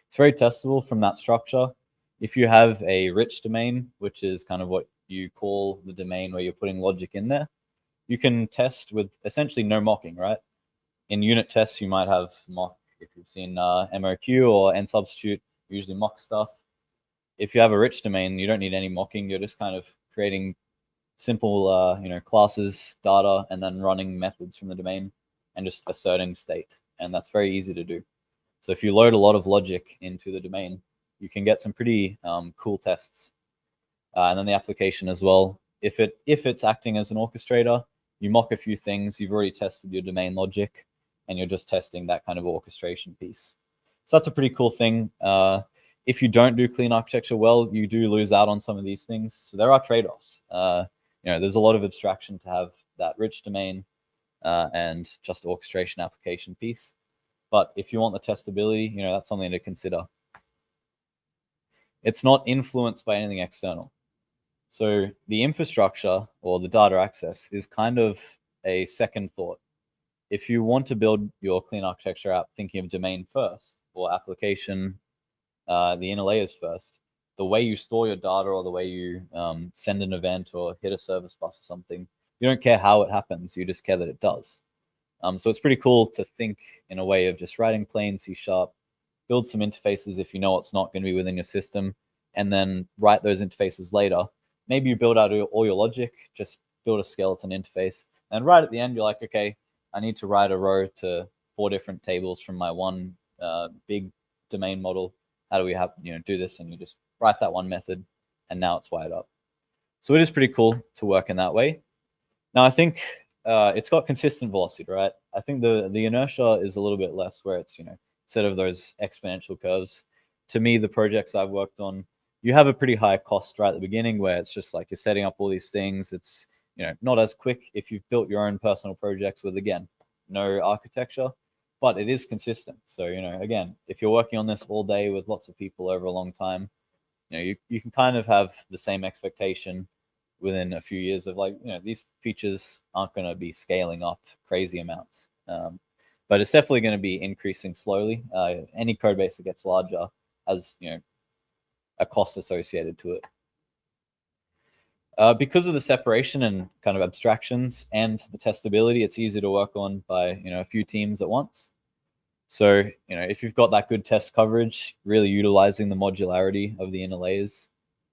It's very testable from that structure. If you have a rich domain, which is kind of what you call the domain where you're putting logic in there, you can test with essentially no mocking, right? In unit tests, you might have mock. If you've seen MOQ or nsubstitute, usually mock stuff. if you have a rich domain, you don't need any mocking. You're just kind of creating simple, classes, data, and then running methods from the domain and just asserting state. And that's very easy to do. So if you load a lot of logic into the domain, you can get some pretty cool tests. And then the application as well. If it's acting as an orchestrator, you mock a few things. You've already tested your domain logic, and you're just testing that kind of orchestration piece. So that's a pretty cool thing. If you don't do clean architecture well, you do lose out on some of these things. So there are trade-offs. There's a lot of abstraction to have that rich domain and just orchestration application piece. But if you want the testability, that's something to consider. It's not influenced by anything external. So the infrastructure or the data access is kind of a second thought. If you want to build your clean architecture app thinking of domain first or application, the inner layers first, the way you store your data or the way you send an event or hit a service bus or something, you don't care how it happens, you just care that it does. So it's pretty cool to think in a way of just writing plain C#, build some interfaces if you know it's not going to be within your system, and then write those interfaces later. Maybe you build out all your logic, just build a skeleton interface, and right at the end, you're like, okay, I need to write a row to 4 different tables from my one big domain model. How do we have, do this? And you just write that one method, and now it's wired up. So it is pretty cool to work in that way. Now, I think it's got consistent velocity, right? I think the inertia is a little bit less, where it's, instead of those exponential curves. To me, the projects I've worked on, you have a pretty high cost right at the beginning, where it's just like you're setting up all these things. It's not as quick if you've built your own personal projects with, again, no architecture, but it is consistent. So again, if you're working on this all day with lots of people over a long time, you can kind of have the same expectation within a few years of like, these features aren't going to be scaling up crazy amounts, but it's definitely going to be increasing slowly. Any code base that gets larger has a cost associated to it. Because of the separation and kind of abstractions and the testability, it's easy to work on by a few teams at once. So if you've got that good test coverage, really utilizing the modularity of the inner layers,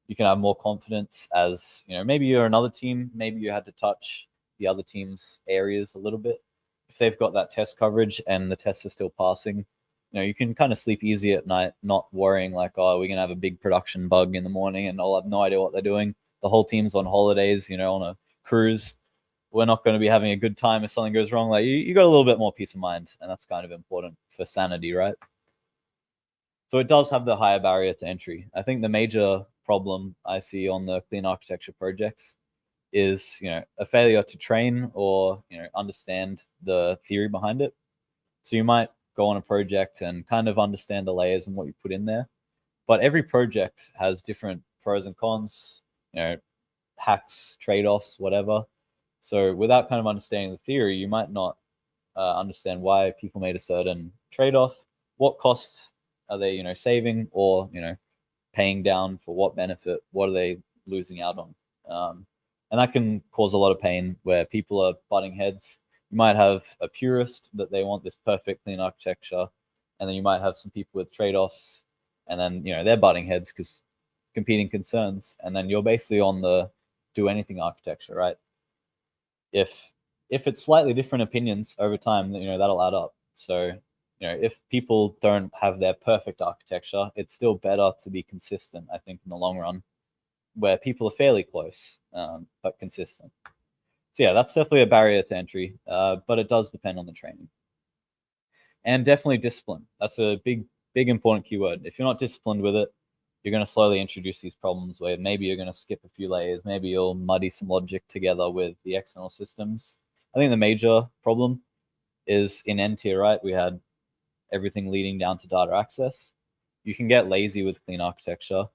you can have more confidence as maybe you're another team, maybe you had to touch the other team's areas a little bit. If they've got that test coverage and the tests are still passing, you can kind of sleep easy at night, not worrying like, oh, we're gonna have a big production bug in the morning and I'll have no idea what they're doing. The whole team's on holidays, on a cruise. We're not going to be having a good time if something goes wrong. Like you got a little bit more peace of mind, and that's kind of important for sanity, right? So it does have the higher barrier to entry. I think the major problem I see on the clean architecture projects is, a failure to train or, understand the theory behind it. So you might go on a project and kind of understand the layers and what you put in there, but every project has different pros and cons, hacks, trade-offs, whatever. So without kind of understanding the theory, you might not understand why people made a certain trade-off, what costs are they, saving or, paying down for what benefit, what are they losing out on? And that can cause a lot of pain where people are butting heads. You might have a purist that they want this perfect clean architecture, and then you might have some people with trade-offs, and then, they're butting heads because competing concerns, and then you're basically on the do anything architecture, right? If it's slightly different opinions over time, that'll add up. So if people don't have their perfect architecture, it's still better to be consistent, I think, in the long run, where people are fairly close but consistent. So yeah, that's definitely a barrier to entry, but it does depend on the training. And definitely discipline. That's a big important keyword. If you're not disciplined with it, you're going to slowly introduce these problems where maybe you're going to skip a few layers, maybe you'll muddy some logic together with the external systems. I think the major problem is in N tier, right? We had everything leading down to data access. You can get lazy with clean architecture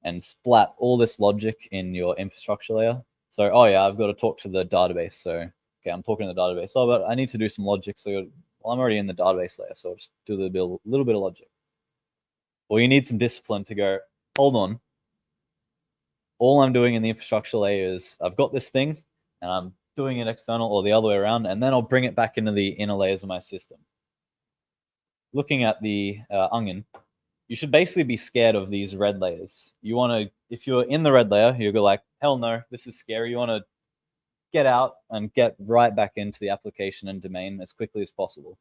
and splat all this logic in your infrastructure layer. So, oh yeah, I've got to talk to the database. So, okay, I'm talking to the database. Oh, but I need to do some logic. So, well, I'm already in the database layer. So I'll just do a little bit of logic. Well, you need some discipline to go, hold on. All I'm doing in the infrastructure layer is I've got this thing and I'm doing it external or the other way around, and then I'll bring it back into the inner layers of my system. Looking at the onion, you should basically be scared of these red layers. You want to, if you're in the red layer, you go like, hell no, this is scary. You want to get out and get right back into the application and domain as quickly as possible.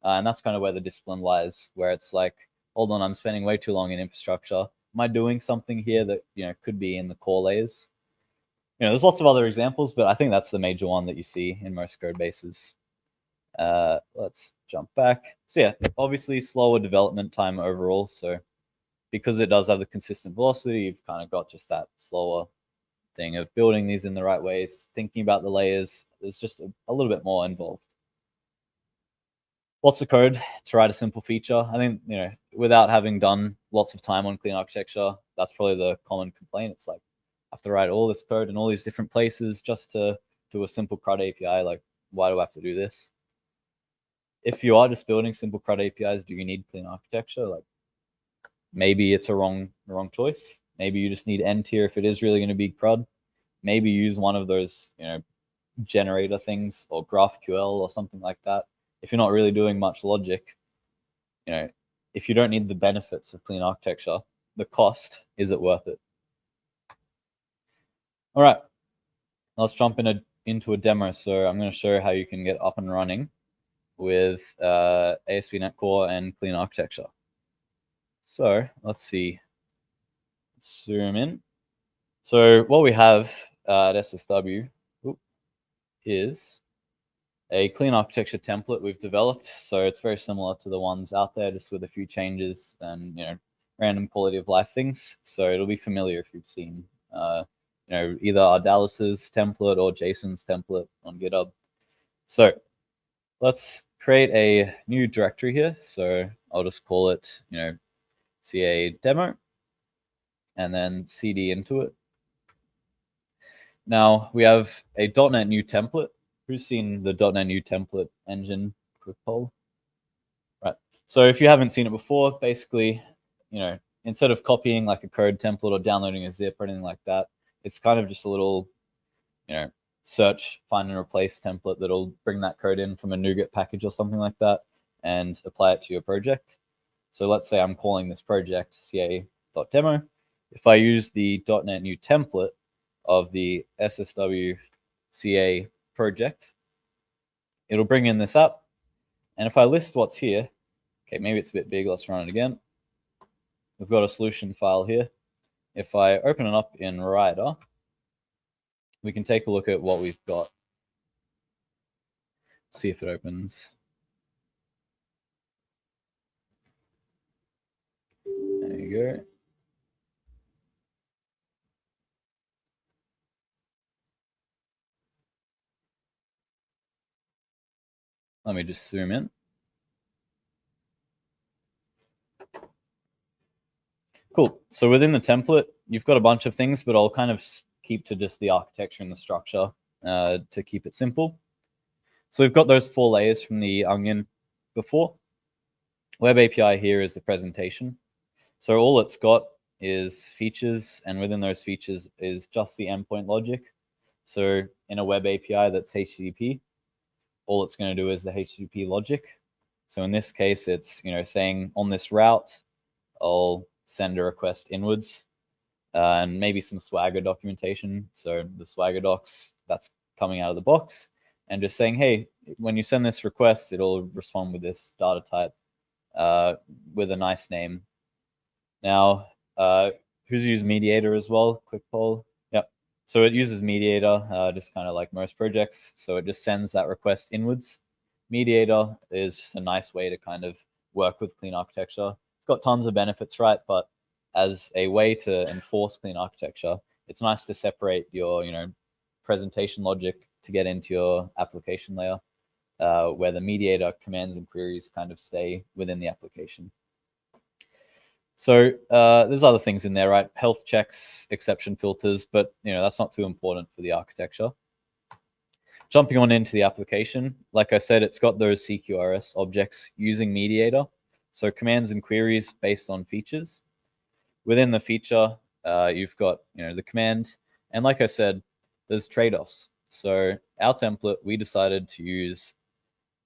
And that's kind of where the discipline lies, where it's like, hold on, I'm spending way too long in infrastructure. Am I doing something here that, you know, could be in the core layers? You know, there's lots of other examples, but I think that's the major one that you see in most code bases. Let's jump back. So yeah, obviously slower development time overall. So because it does have the consistent velocity, you've kind of got just that slower thing of building these in the right ways, thinking about the layers. There's just a little bit more involved. Lots of code to write a simple feature. I think, you know, without having done lots of time on clean architecture, that's probably the common complaint. It's like, I have to write all this code in all these different places just to do a simple CRUD API. Like, why do I have to do this? If you are just building simple CRUD APIs, do you need clean architecture? Like, maybe it's a wrong choice. Maybe you just need N tier if it is really going to be CRUD. Maybe use one of those, you know, generator things or GraphQL or something like that. If you're not really doing much logic, you know, if you don't need the benefits of clean architecture, the cost, is it worth it? All right, let's jump into a demo. So I'm going to show you how you can get up and running with ASP.NET Core and clean architecture. So let's see. Let's zoom in. So what we have at SSW is a clean architecture template we've developed. So it's very similar to the ones out there, just with a few changes and, you know, random quality of life things. So it'll be familiar if you've seen, you know, either our Dallas's template or Jason's template on GitHub. So let's create a new directory here. So I'll just call it, you know, CA demo, and then CD into it. Now we have a .NET new template. Who's seen the .NET new template engine? Quick poll. Right. So if you haven't seen it before, basically, you know, instead of copying like a code template or downloading a zip or anything like that, it's kind of just a little, you know, search, find and replace template that'll bring that code in from a NuGet package or something like that and apply it to your project. So let's say I'm calling this project ca.demo. If I use the .NET new template of the SSW CA project, it'll bring in this app. And if I list what's here, okay, maybe it's a bit big, let's run it again. We've got a solution file here. If I open it up in Rider, we can take a look at what we've got. See if it opens. There you go. Let me just zoom in. Cool. So within the template, you've got a bunch of things, but I'll kind of keep to just the architecture and the structure to keep it simple. So we've got those 4 layers from the onion before. Web API here is the presentation. So all it's got is features, and within those features is just the endpoint logic. So in a web API that's HTTP, all it's going to do is the HTTP logic. So in this case, it's, you know, saying on this route, I'll send a request inwards, and maybe some Swagger documentation. So the Swagger docs, that's coming out of the box, and just saying, hey, when you send this request, it'll respond with this data type with a nice name. Now, who's used Mediator as well? Quick poll. Yep. So it uses Mediator, just kind of like most projects. So it just sends that request inwards. Mediator is just a nice way to kind of work with clean architecture. It's got tons of benefits, right? But as a way to enforce clean architecture, it's nice to separate your, you know, presentation logic to get into your application layer, where the Mediator commands and queries kind of stay within the application. So there's other things in there, right? Health checks, exception filters, but, you know, that's not too important for the architecture. Jumping on into the application, like I said, it's got those CQRS objects using Mediator. So commands and queries based on features. Within the feature, you've got, you know, the command. And like I said, there's trade-offs. So our template, we decided to use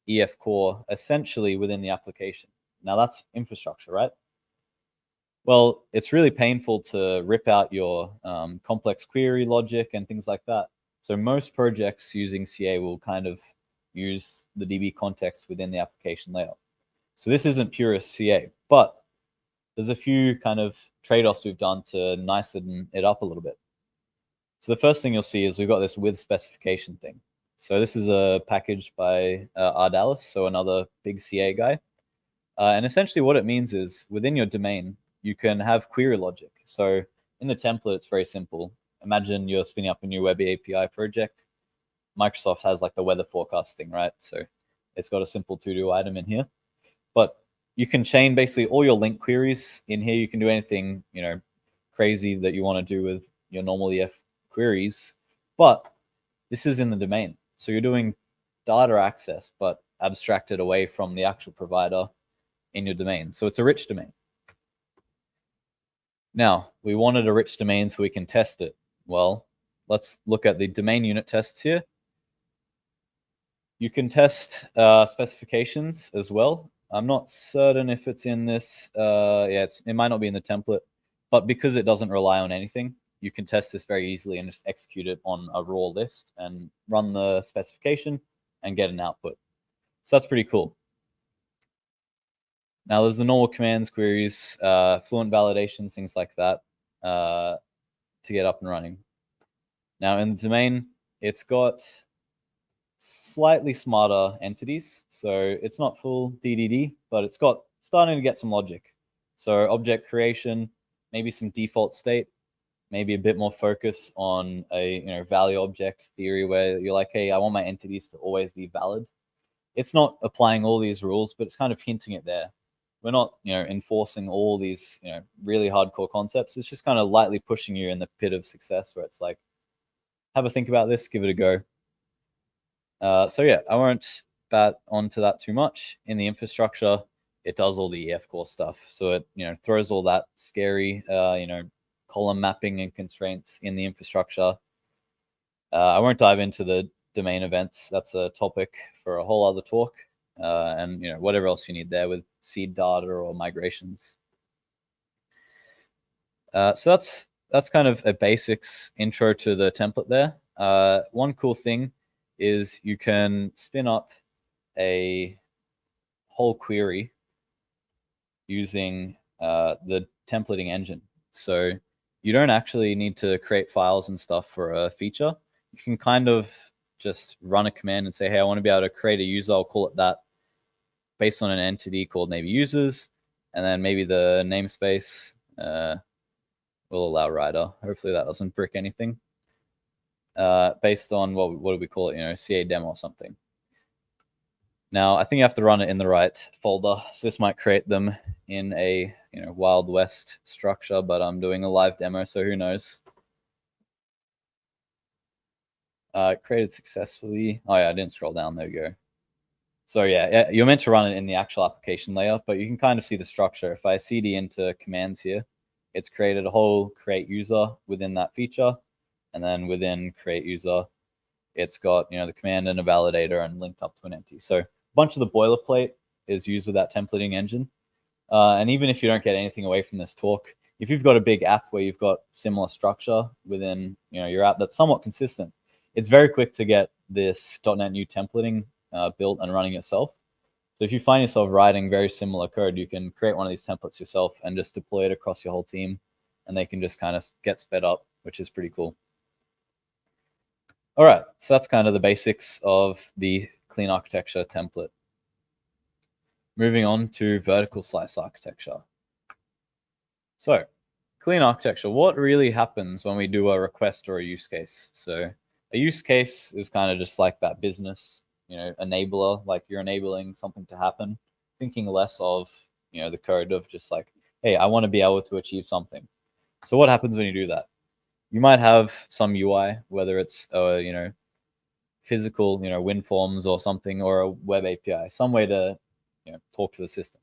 EF Core essentially within the application. Now that's infrastructure, right? Well, it's really painful to rip out your complex query logic and things like that. So most projects using CA will kind of use the DB context within the application layout. So this isn't purist CA, but there's a few kind of trade-offs we've done to nicen it up a little bit. So the first thing you'll see is we've got this with specification thing. So this is a package by Ardalis, so another big CA guy. And essentially what it means is within your domain, you can have query logic. So in the template, it's very simple. Imagine you're spinning up a new web API project. Microsoft has like the weather forecasting, right? So it's got a simple to-do item in here. But you can chain basically all your link queries in here. You can do anything, you know, crazy that you want to do with your normal EF queries. But this is in the domain. So you're doing data access, but abstracted away from the actual provider in your domain. So it's a rich domain. Now, we wanted a rich domain so we can test it. Well, let's look at the domain unit tests here. You can test specifications as well. I'm not certain if it's in this. Yeah, it might not be in the template, but because it doesn't rely on anything, you can test this very easily and just execute it on a raw list and run the specification and get an output. So that's pretty cool. Now there's the normal commands, queries, fluent validations, things like that to get up and running. Now in the domain, it's got slightly smarter entities. So it's not full DDD, but it's got starting to get some logic. So object creation, maybe some default state, maybe a bit more focus on a value object theory where you're like, hey, I want my entities to always be valid. It's not applying all these rules, but it's kind of hinting it there. We're not, enforcing all these, really hardcore concepts. It's just kind of lightly pushing you in the pit of success where it's like, have a think about this, give it a go. So yeah, I won't bat onto that too much. In the infrastructure, it does all the EF core stuff. So it, throws all that scary, column mapping and constraints in the infrastructure. I won't dive into the domain events. That's a topic for a whole other talk. And whatever else you need there with seed data or migrations. So that's kind of a basics intro to the template there. One cool thing is you can spin up a whole query using the templating engine. So you don't actually need to create files and stuff for a feature. You can kind of just run a command and say, hey, I want to be able to create a user. I'll call it that based on an entity called maybe users. And then maybe the namespace will allow writer. Hopefully that doesn't brick anything. Based on what do we call it? CA demo or something. Now, I think you have to run it in the right folder. So this might create them in a Wild West structure, but I'm doing a live demo, so who knows? Created successfully. Oh yeah, I didn't scroll down. There we go. So yeah, you're meant to run it in the actual application layer, but you can kind of see the structure. If I CD into commands here, it's created a whole create user within that feature. And then within create user, it's got the command and a validator and linked up to an entity. So a bunch of the boilerplate is used with that templating engine. And even if you don't get anything away from this talk, if you've got a big app where you've got similar structure within your app that's somewhat consistent, it's very quick to get this .NET new templating built and running yourself. So if you find yourself writing very similar code, you can create one of these templates yourself and just deploy it across your whole team, and they can just kind of get sped up, which is pretty cool. All right, so that's kind of the basics of the Clean Architecture template. Moving on to vertical slice architecture. So, Clean Architecture, what really happens when we do a request or a use case? So, a use case is kind of just like that business, enabler, like you're enabling something to happen, thinking less of, the code of just like, hey, I want to be able to achieve something. So what happens when you do that? You might have some UI, whether it's, physical, WinForms or something, or a web API, some way to, talk to the system.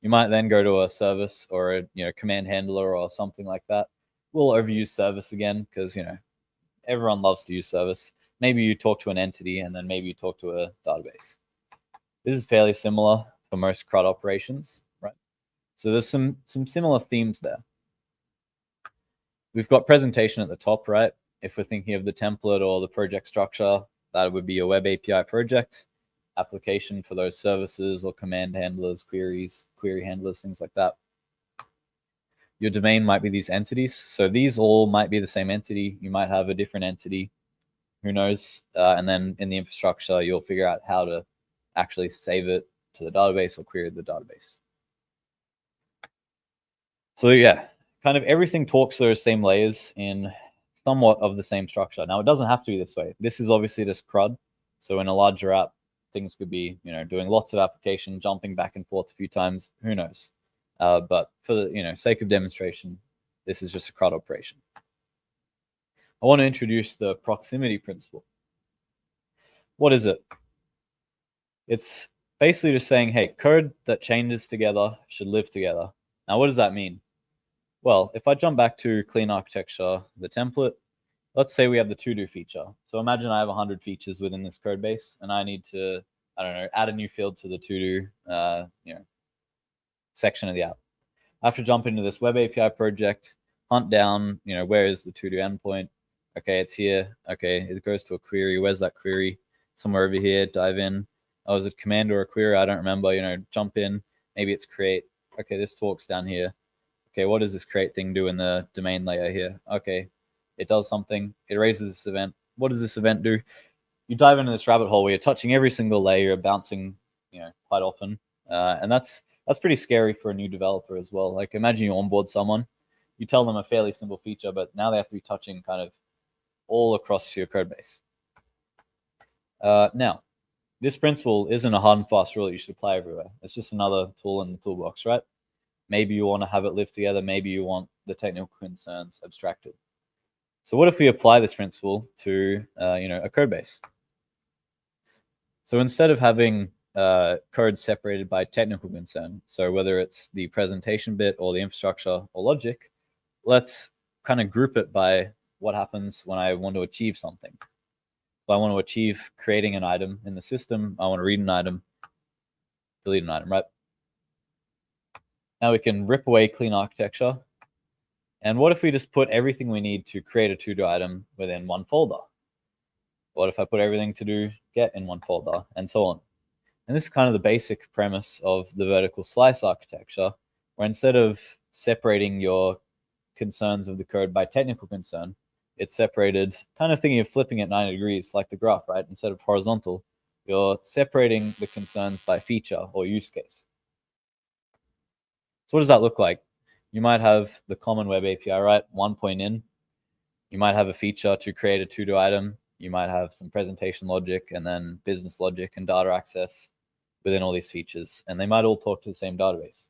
You might then go to a service or a, command handler or something like that. We'll overuse service again because, everyone loves to use service. Maybe you talk to an entity and then maybe you talk to a database. This is fairly similar for most CRUD operations, right? So there's some similar themes there. We've got presentation at the top, right? If we're thinking of the template or the project structure, that would be your web API project, application for those services or command handlers, queries, query handlers, things like that. Your domain might be these entities. So these all might be the same entity. You might have a different entity, who knows? And then in the infrastructure, you'll figure out how to actually save it to the database or query the database. So yeah, kind of everything talks to those same layers in somewhat of the same structure. Now, it doesn't have to be this way. This is obviously just CRUD. So in a larger app, things could be, doing lots of application, jumping back and forth a few times, who knows? But for the sake of demonstration, this is just a CRUD operation. I want to introduce the proximity principle. What is it? It's basically just saying, hey, code that changes together should live together. Now, what does that mean? Well, if I jump back to Clean Architecture, the template, let's say we have the to-do feature. So imagine I have 100 features within this code base, and I need to, add a new field to the to-do, section of the app. I have to jump into this web API project, hunt down, where is the to-do endpoint? Okay, it's here. Okay, it goes to a query. Where's that query? Somewhere over here. Dive in. Oh, is it a command or a query? I don't remember. Jump in. Maybe it's create. Okay, this talks down here. Okay, what does this create thing do in the domain layer here? Okay, it does something. It raises this event. What does this event do? You dive into this rabbit hole where you're touching every single layer, you're bouncing, quite often, and that's pretty scary for a new developer as well. Like, imagine you onboard someone, you tell them a fairly simple feature, but now they have to be touching kind of all across your code base. Now, this principle isn't a hard and fast rule that you should apply everywhere. It's just another tool in the toolbox, right? Maybe you want to have it live together. Maybe you want the technical concerns abstracted. So what if we apply this principle to a code base? So instead of having code separated by technical concern, so whether it's the presentation bit or the infrastructure or logic, let's kind of group it by what happens when I want to achieve something. So I want to achieve creating an item in the system. I want to read an item, delete an item, right? Now we can rip away Clean Architecture. And what if we just put everything we need to create a to-do item within one folder? What if I put everything to do get in one folder, and so on? And this is kind of the basic premise of the vertical slice architecture, where instead of separating your concerns of the code by technical concern, it's separated, kind of thinking of flipping it 90 degrees like the graph, right? Instead of horizontal, you're separating the concerns by feature or use case. So what does that look like? You might have the common web API, right? One point in. You might have a feature to create a to-do item. You might have some presentation logic and then business logic and data access within all these features. And they might all talk to the same database.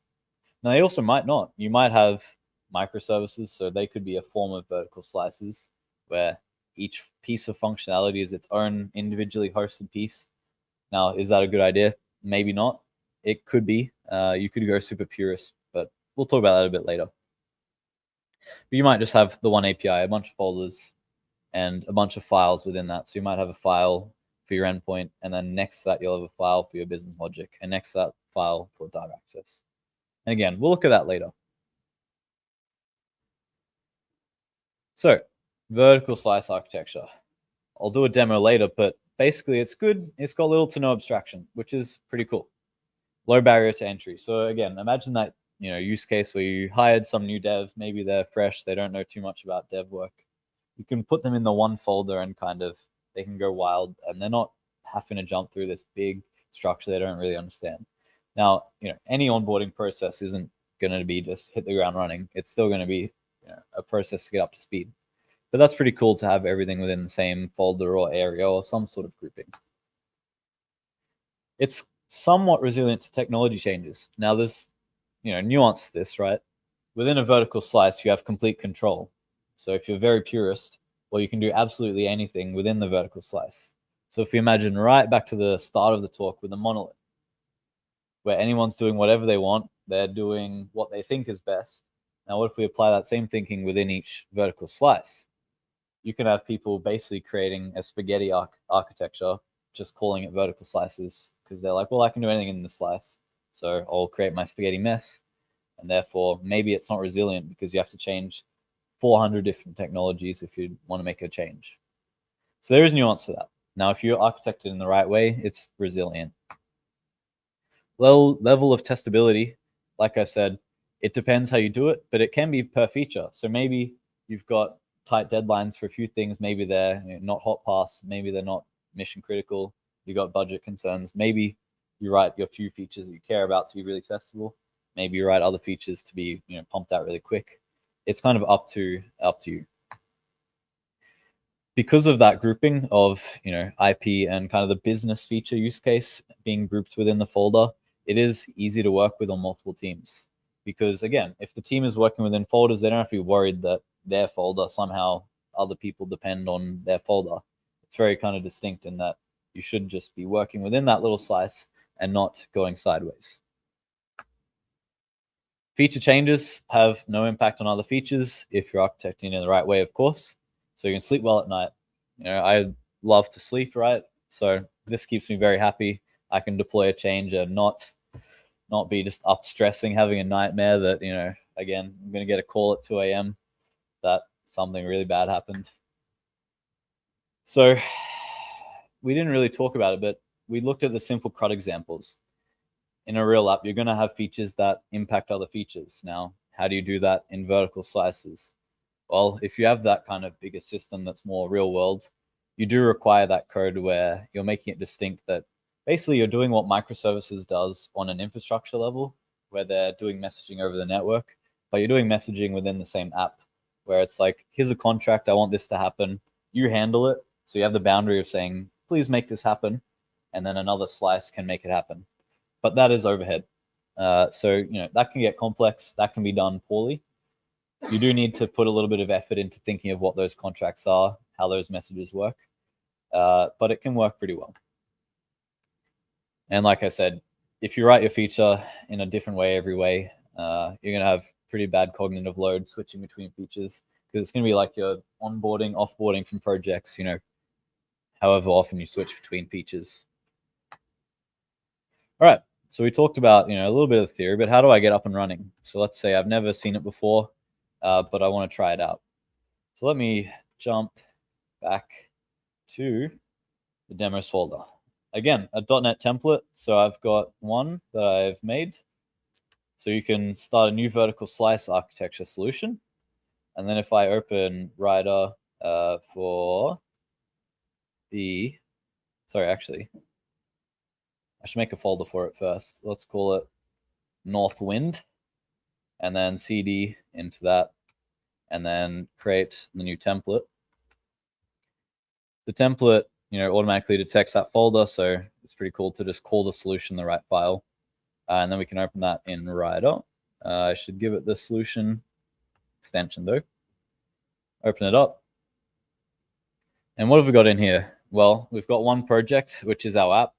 Now, they also might not. You might have microservices, so they could be a form of vertical slices where each piece of functionality is its own individually hosted piece. Now, is that a good idea? Maybe not. It could be. You could go super purist, but we'll talk about that a bit later. But you might just have the one API, a bunch of folders, and a bunch of files within that. So you might have a file for your endpoint, and then next to that, you'll have a file for your business logic, and next to that file for data access. And again, we'll look at that later. So, vertical slice architecture. I'll do a demo later, but basically it's good. It's got little to no abstraction, which is pretty cool. Low barrier to entry. So again, imagine that use case where you hired some new dev, maybe they're fresh, they don't know too much about dev work. You can put them in the one folder and they can go wild, and they're not having to jump through this big structure they don't really understand. Now, any onboarding process isn't going to be just hit the ground running. It's still going to be a process to get up to speed. But that's pretty cool to have everything within the same folder or area or some sort of grouping. It's somewhat resilient to technology changes. Now, there's nuance to this, right? Within a vertical slice, you have complete control. So if you're very purist, well, you can do absolutely anything within the vertical slice. So if you imagine right back to the start of the talk with a monolith, where anyone's doing whatever they want, they're doing what they think is best. Now, what if we apply that same thinking within each vertical slice? You can have people basically creating a spaghetti architecture, just calling it vertical slices, because they're like, well, I can do anything in the slice, so I'll create my spaghetti mess. and therefore maybe it's not resilient because you have to change 400 different technologies if you want to make a change. So there is nuance to that. Now, if you architect it in the right way, it's resilient. Level of testability, like I said, it depends how you do it, but it can be per feature. So maybe you've got tight deadlines for a few things. Maybe they're not hot pass. Maybe they're not mission critical. You got budget concerns. Maybe you write your few features that you care about to be really testable. Maybe you write other features to be pumped out really quick. It's kind of up to you. Because of that grouping of IP and kind of the business feature use case being grouped within the folder, it is easy to work with on multiple teams. Because again, if the team is working within folders, they don't have to be worried that their folder somehow other people depend on their folder. It's very kind of distinct in that you should just be working within that little slice and not going sideways. Feature changes have no impact on other features if you're architecting in the right way, of course. So you can sleep well at night. I love to sleep, right? So this keeps me very happy. I can deploy a change and not be just up stressing, having a nightmare that, again, I'm going to get a call at 2 a.m. that something really bad happened. So we didn't really talk about it, but we looked at the simple CRUD examples. In a real app, you're going to have features that impact other features. Now, how do you do that in vertical slices? Well, if you have that kind of bigger system that's more real world, you do require that code where you're making it distinct, that basically you're doing what microservices does on an infrastructure level, where they're doing messaging over the network, but you're doing messaging within the same app, where it's like, here's a contract, I want this to happen, you handle it. So you have the boundary of saying, please make this happen, and then another slice can make it happen. But that is overhead. So that can get complex, that can be done poorly. You do need to put a little bit of effort into thinking of what those contracts are, how those messages work, but it can work pretty well. And like I said, if you write your feature in a different way every way, you're going to have pretty bad cognitive load switching between features, because it's going to be like you're onboarding, offboarding from projects, however often you switch between features. All right, so we talked about a little bit of theory, but how do I get up and running? So let's say I've never seen it before, but I want to try it out. So let me jump back to the demos folder. Again, a .NET template. So I've got one that I've made. So you can start a new vertical slice architecture solution. And then if I open Rider for the, sorry, actually, I should make a folder for it first. Let's call it North Wind, and then CD into that, and then create the new template. The template, automatically detects that folder, so it's pretty cool to just call the solution the right file. And then we can open that in Rider. I should give it the solution extension though. Open it up. And what have we got in here? Well, we've got one project, which is our app.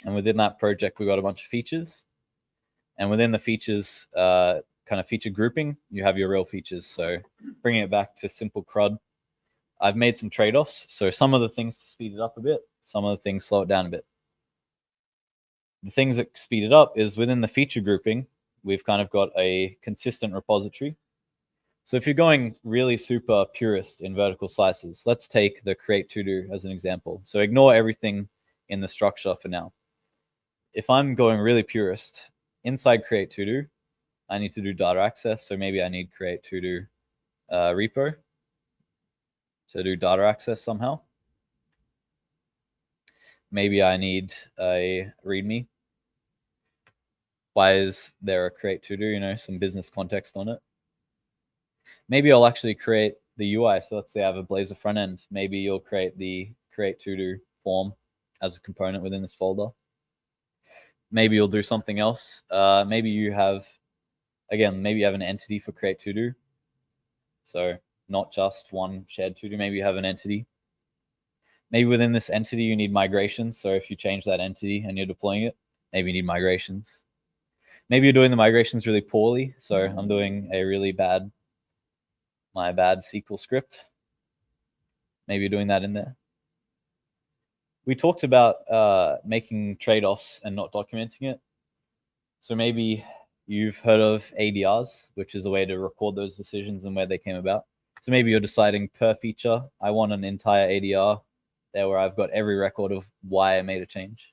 And within that project, we've got a bunch of features. And within the features, kind of feature grouping, you have your real features. So bringing it back to simple CRUD, I've made some trade-offs. So some of the things to speed it up a bit, some of the things slow it down a bit. The things that speed it up is within the feature grouping, we've kind of got a consistent repository. So if you're going really super purist in vertical slices, let's take the create to-do as an example. So ignore everything in the structure for now. If I'm going really purist, inside create to-do, I need to do data access. So maybe I need create to-do repo to do data access somehow. Maybe I need a README. Why is there a create to-do? Some business context on it. Maybe I'll actually create the UI. So let's say I have a Blazor front end. Maybe you'll create the create to-do form as a component within this folder. Maybe you'll do something else. Maybe you have, again, maybe you have an entity for create to-do. So not just one shared to-do. Maybe you have an entity. Maybe within this entity, you need migrations. So if you change that entity and you're deploying it, maybe you need migrations. Maybe you're doing the migrations really poorly. So I'm doing a really bad, my bad SQL script. Maybe you're doing that in there. We talked about making trade-offs and not documenting it. So maybe you've heard of ADRs, which is a way to record those decisions and where they came about. So maybe you're deciding per feature, I want an entire ADR there where I've got every record of why I made a change,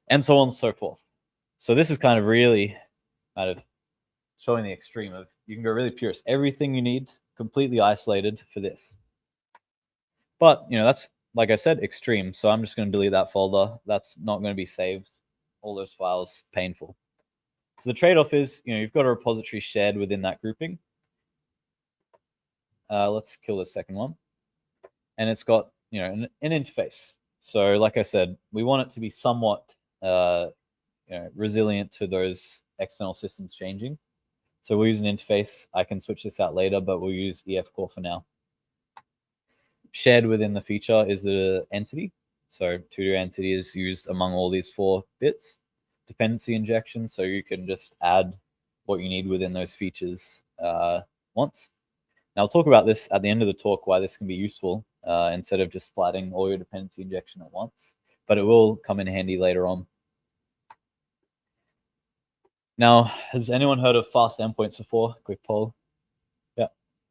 and so on and so forth. So this is kind of really kind of showing the extreme of you can go really purist, everything you need completely isolated for this. But that's, like I said, extreme. So I'm just going to delete that folder. That's not going to be saved. All those files, painful. So the trade-off is, you've got a repository shared within that grouping. Let's kill the second one. And it's got, an interface. So like I said, we want it to be somewhat resilient to those external systems changing. So we'll use an interface. I can switch this out later, but we'll use EF Core for now. Shared within the feature is the entity. So to-do entity is used among all these 4 bits. Dependency injection, so you can just add what you need within those features once. Now I'll talk about this at the end of the talk, why this can be useful instead of just splatting all your dependency injection at once, but it will come in handy later on. Now, has anyone heard of fast endpoints before? Quick poll. Yeah.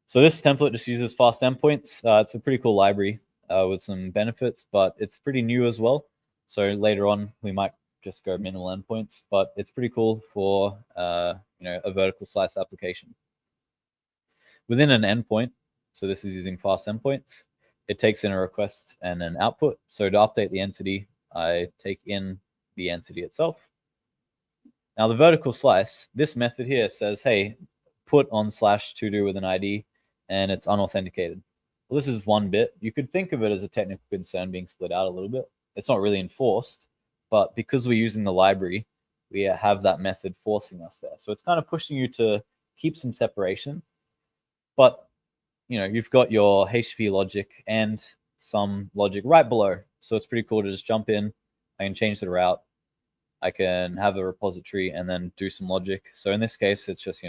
So this template just uses fast endpoints. It's a pretty cool library with some benefits, but it's pretty new as well. So later on, we might just go minimal endpoints, but it's pretty cool for a vertical slice application. Within an endpoint, so this is using fast endpoints, it takes in a request and an output. So to update the entity, I take in the entity itself. Now the vertical slice, this method here says, hey, put on /todo with an ID, and it's unauthenticated. Well, this is one bit. You could think of it as a technical concern being split out a little bit. It's not really enforced, but because we're using the library, we have that method forcing us there. So it's kind of pushing you to keep some separation, but you've got your HTTP logic and some logic right below. So it's pretty cool to just jump in. I can change the route. I can have a repository and then do some logic. So in this case, it's just,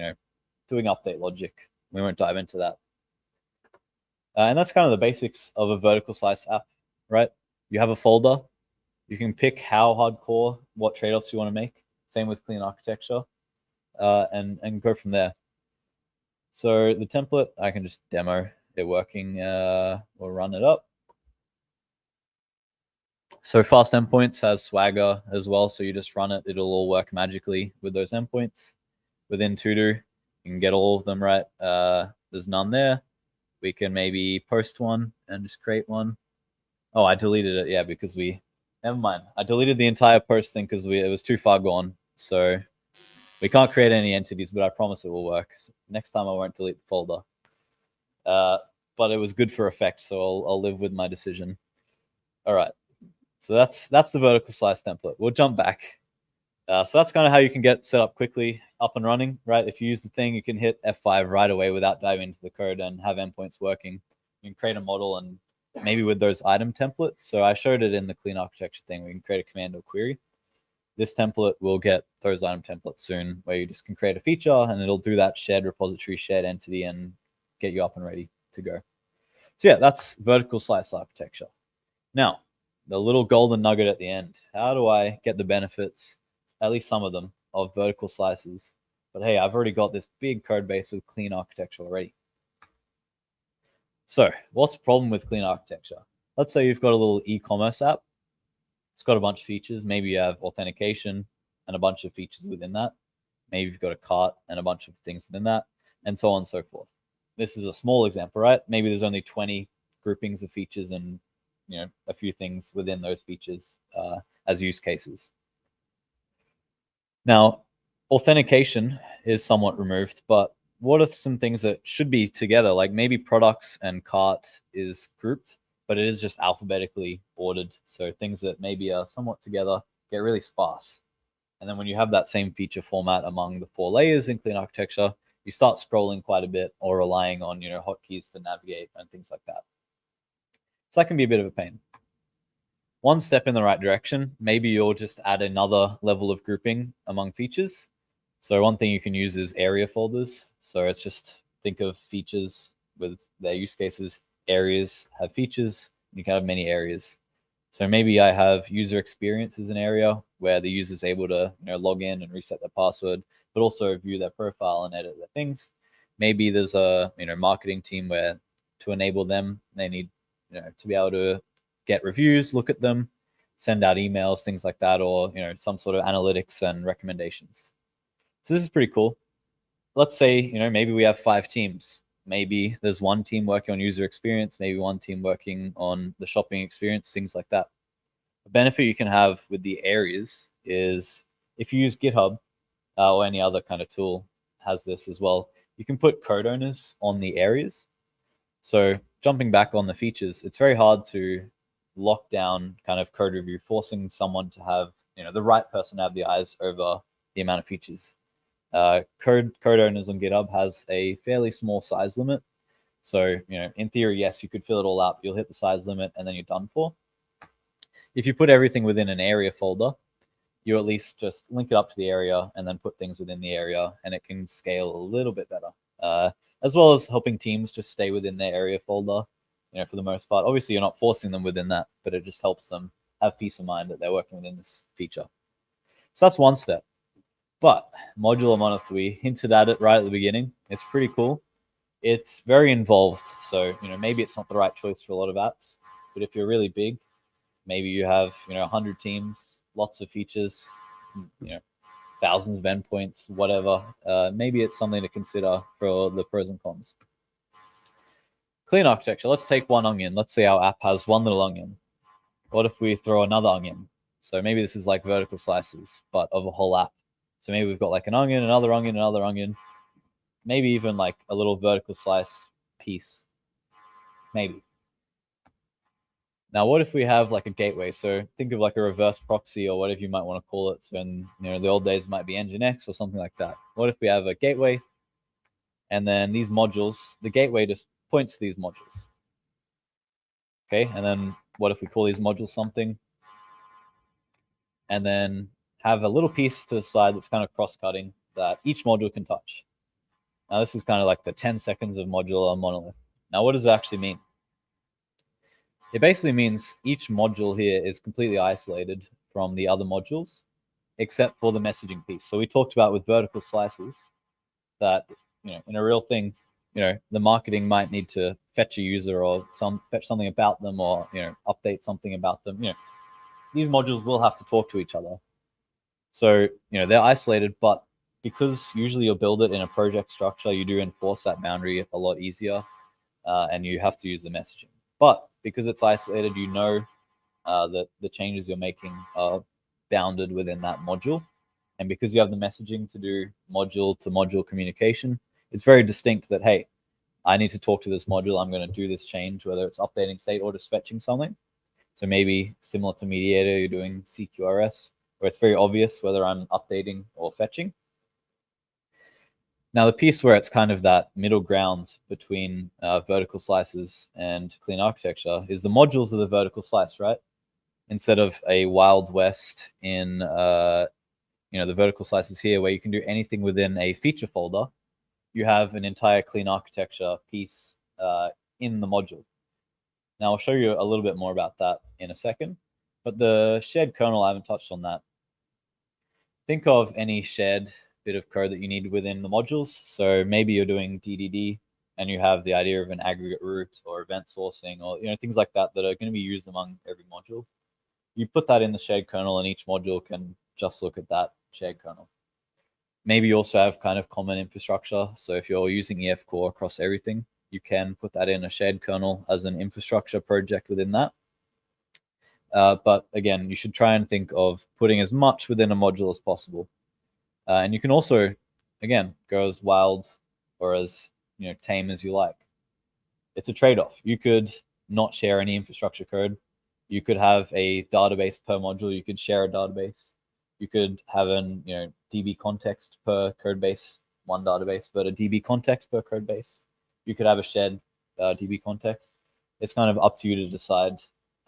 doing update logic. We won't dive into that. And that's kind of the basics of a vertical slice app, right? You have a folder. You can pick how hardcore, what trade-offs you want to make. Same with Clean Architecture, and go from there. So the template, I can just demo it working. We'll run it up. So fast endpoints has Swagger as well. So you just run it. It'll all work magically with those endpoints. Within to-do, you can get all of them right. There's none there. We can maybe post one and just create one. Oh, I deleted it. Yeah, because never mind. I deleted the entire post thing because it was too far gone. So we can't create any entities, but I promise it will work. So next time I won't delete the folder. But it was good for effect, so I'll live with my decision. All right. So that's the vertical slice template. We'll jump back. So that's kind of how you can get set up quickly, up and running, right? If you use the thing, you can hit F5 right away without diving into the code and have endpoints working. You can create a model and maybe with those item templates. So I showed it in the Clean Architecture thing. We can create a command or query. This template will get those item templates soon, where you just can create a feature and it'll do that shared repository, shared entity, and get you up and ready to go. So yeah, that's vertical slice architecture. Now, the little golden nugget at the end. How do I get the benefits, at least some of them, of vertical slices? But hey, I've already got this big code base with Clean Architecture already. So what's the problem with Clean Architecture? Let's say you've got a little e-commerce app. It's got a bunch of features. Maybe you have authentication and a bunch of features within that. Maybe you've got a cart and a bunch of things within that, and so on and so forth. This is a small example, right? Maybe there's only 20 groupings of features and a few things within those features as use cases. Now, authentication is somewhat removed, but what are some things that should be together? Like maybe products and cart is grouped, but it is just alphabetically ordered. So things that maybe are somewhat together get really sparse. And then when you have that same feature format among the 4 layers in Clean Architecture, you start scrolling quite a bit or relying on hotkeys to navigate and things like that. So that can be a bit of a pain. One step in the right direction, maybe you'll just add another level of grouping among features. So one thing you can use is area folders. So it's just think of features with their use cases. Areas have features. You can have many areas. So maybe I have user experience as an area where the user is able to log in and reset their password. but also view their profile and edit their things. Maybe there's a marketing team where to enable them, they need to be able to get reviews, look at them, send out emails, things like that, or some sort of analytics and recommendations. So this is pretty cool. Let's say maybe we have 5 teams. Maybe there's one team working on user experience, maybe one team working on the shopping experience, things like that. The benefit you can have with the areas is if you use GitHub or any other kind of tool has this as well, you can put code owners on the areas. So jumping back on the features, it's very hard to lock down kind of code review, forcing someone to have the right person to have the eyes over the amount of features. Code owners on GitHub has a fairly small size limit. So, in theory, yes, you could fill it all up. You'll hit the size limit and then you're done for. If you put everything within an area folder, you at least just link it up to the area and then put things within the area, and it can scale a little bit better. As well as helping teams just stay within their area folder, for the most part. Obviously, you're not forcing them within that, but it just helps them have peace of mind that they're working within this feature. So that's one step. But modular monolith, we hinted at it right at the beginning. It's pretty cool. It's very involved. So, maybe it's not the right choice for a lot of apps, but if you're really big, maybe you have, 100 teams, lots of features, thousands of endpoints, whatever. Maybe it's something to consider for the pros and cons. Clean architecture. Let's take one onion. Let's say our app has one little onion. What if we throw another onion? So maybe this is like vertical slices, but of a whole app. So maybe we've got like an onion, another onion, another onion, maybe even like a little vertical slice piece, maybe. Now, what if we have like a gateway? So think of like a reverse proxy or whatever you might want to call it. So in the old days, it might be Nginx or something like that. What if we have a gateway and then these modules, the gateway just points to these modules. Okay, and then what if we call these modules something? And then have a little piece to the side that's kind of cross-cutting that each module can touch. Now, this is kind of like the 10 seconds of modular monolith. Now, what does it actually mean? It basically means each module here is completely isolated from the other modules, except for the messaging piece. So we talked about with vertical slices that, in a real thing, the marketing might need to fetch a user or fetch something about them or, update something about them. These modules will have to talk to each other. So, they're isolated, but because usually you'll build it in a project structure, you do enforce that boundary a lot easier, and you have to use the messaging. But because it's isolated, that the changes you're making are bounded within that module. And because you have the messaging to do module to module communication, it's very distinct that, hey, I need to talk to this module. I'm going to do this change, whether it's updating state or just fetching something. So maybe similar to Mediator, you're doing CQRS, where it's very obvious whether I'm updating or fetching. Now, the piece where it's kind of that middle ground between vertical slices and clean architecture is the modules of the vertical slice, right? Instead of a Wild West in the vertical slices here, where you can do anything within a feature folder, you have an entire clean architecture piece in the module. Now, I'll show you a little bit more about that in a second, but the shared kernel, I haven't touched on that. Think of any shared bit of code that you need within the modules. So maybe you're doing DDD and you have the idea of an aggregate root or event sourcing or things like that that are going to be used among every module. You put that in the shared kernel and each module can just look at that shared kernel. Maybe you also have kind of common infrastructure. So if you're using EF Core across everything, you can put that in a shared kernel as an infrastructure project within that. But again, you should try and think of putting as much within a module as possible. And you can also, again, go as wild or as tame as you like. It's a trade-off. You could not share any infrastructure code. You could have a database per module. You could share a database. You could have an DB context per code base, one database, but a DB context per code base. You could have a shared DB context. It's kind of up to you to decide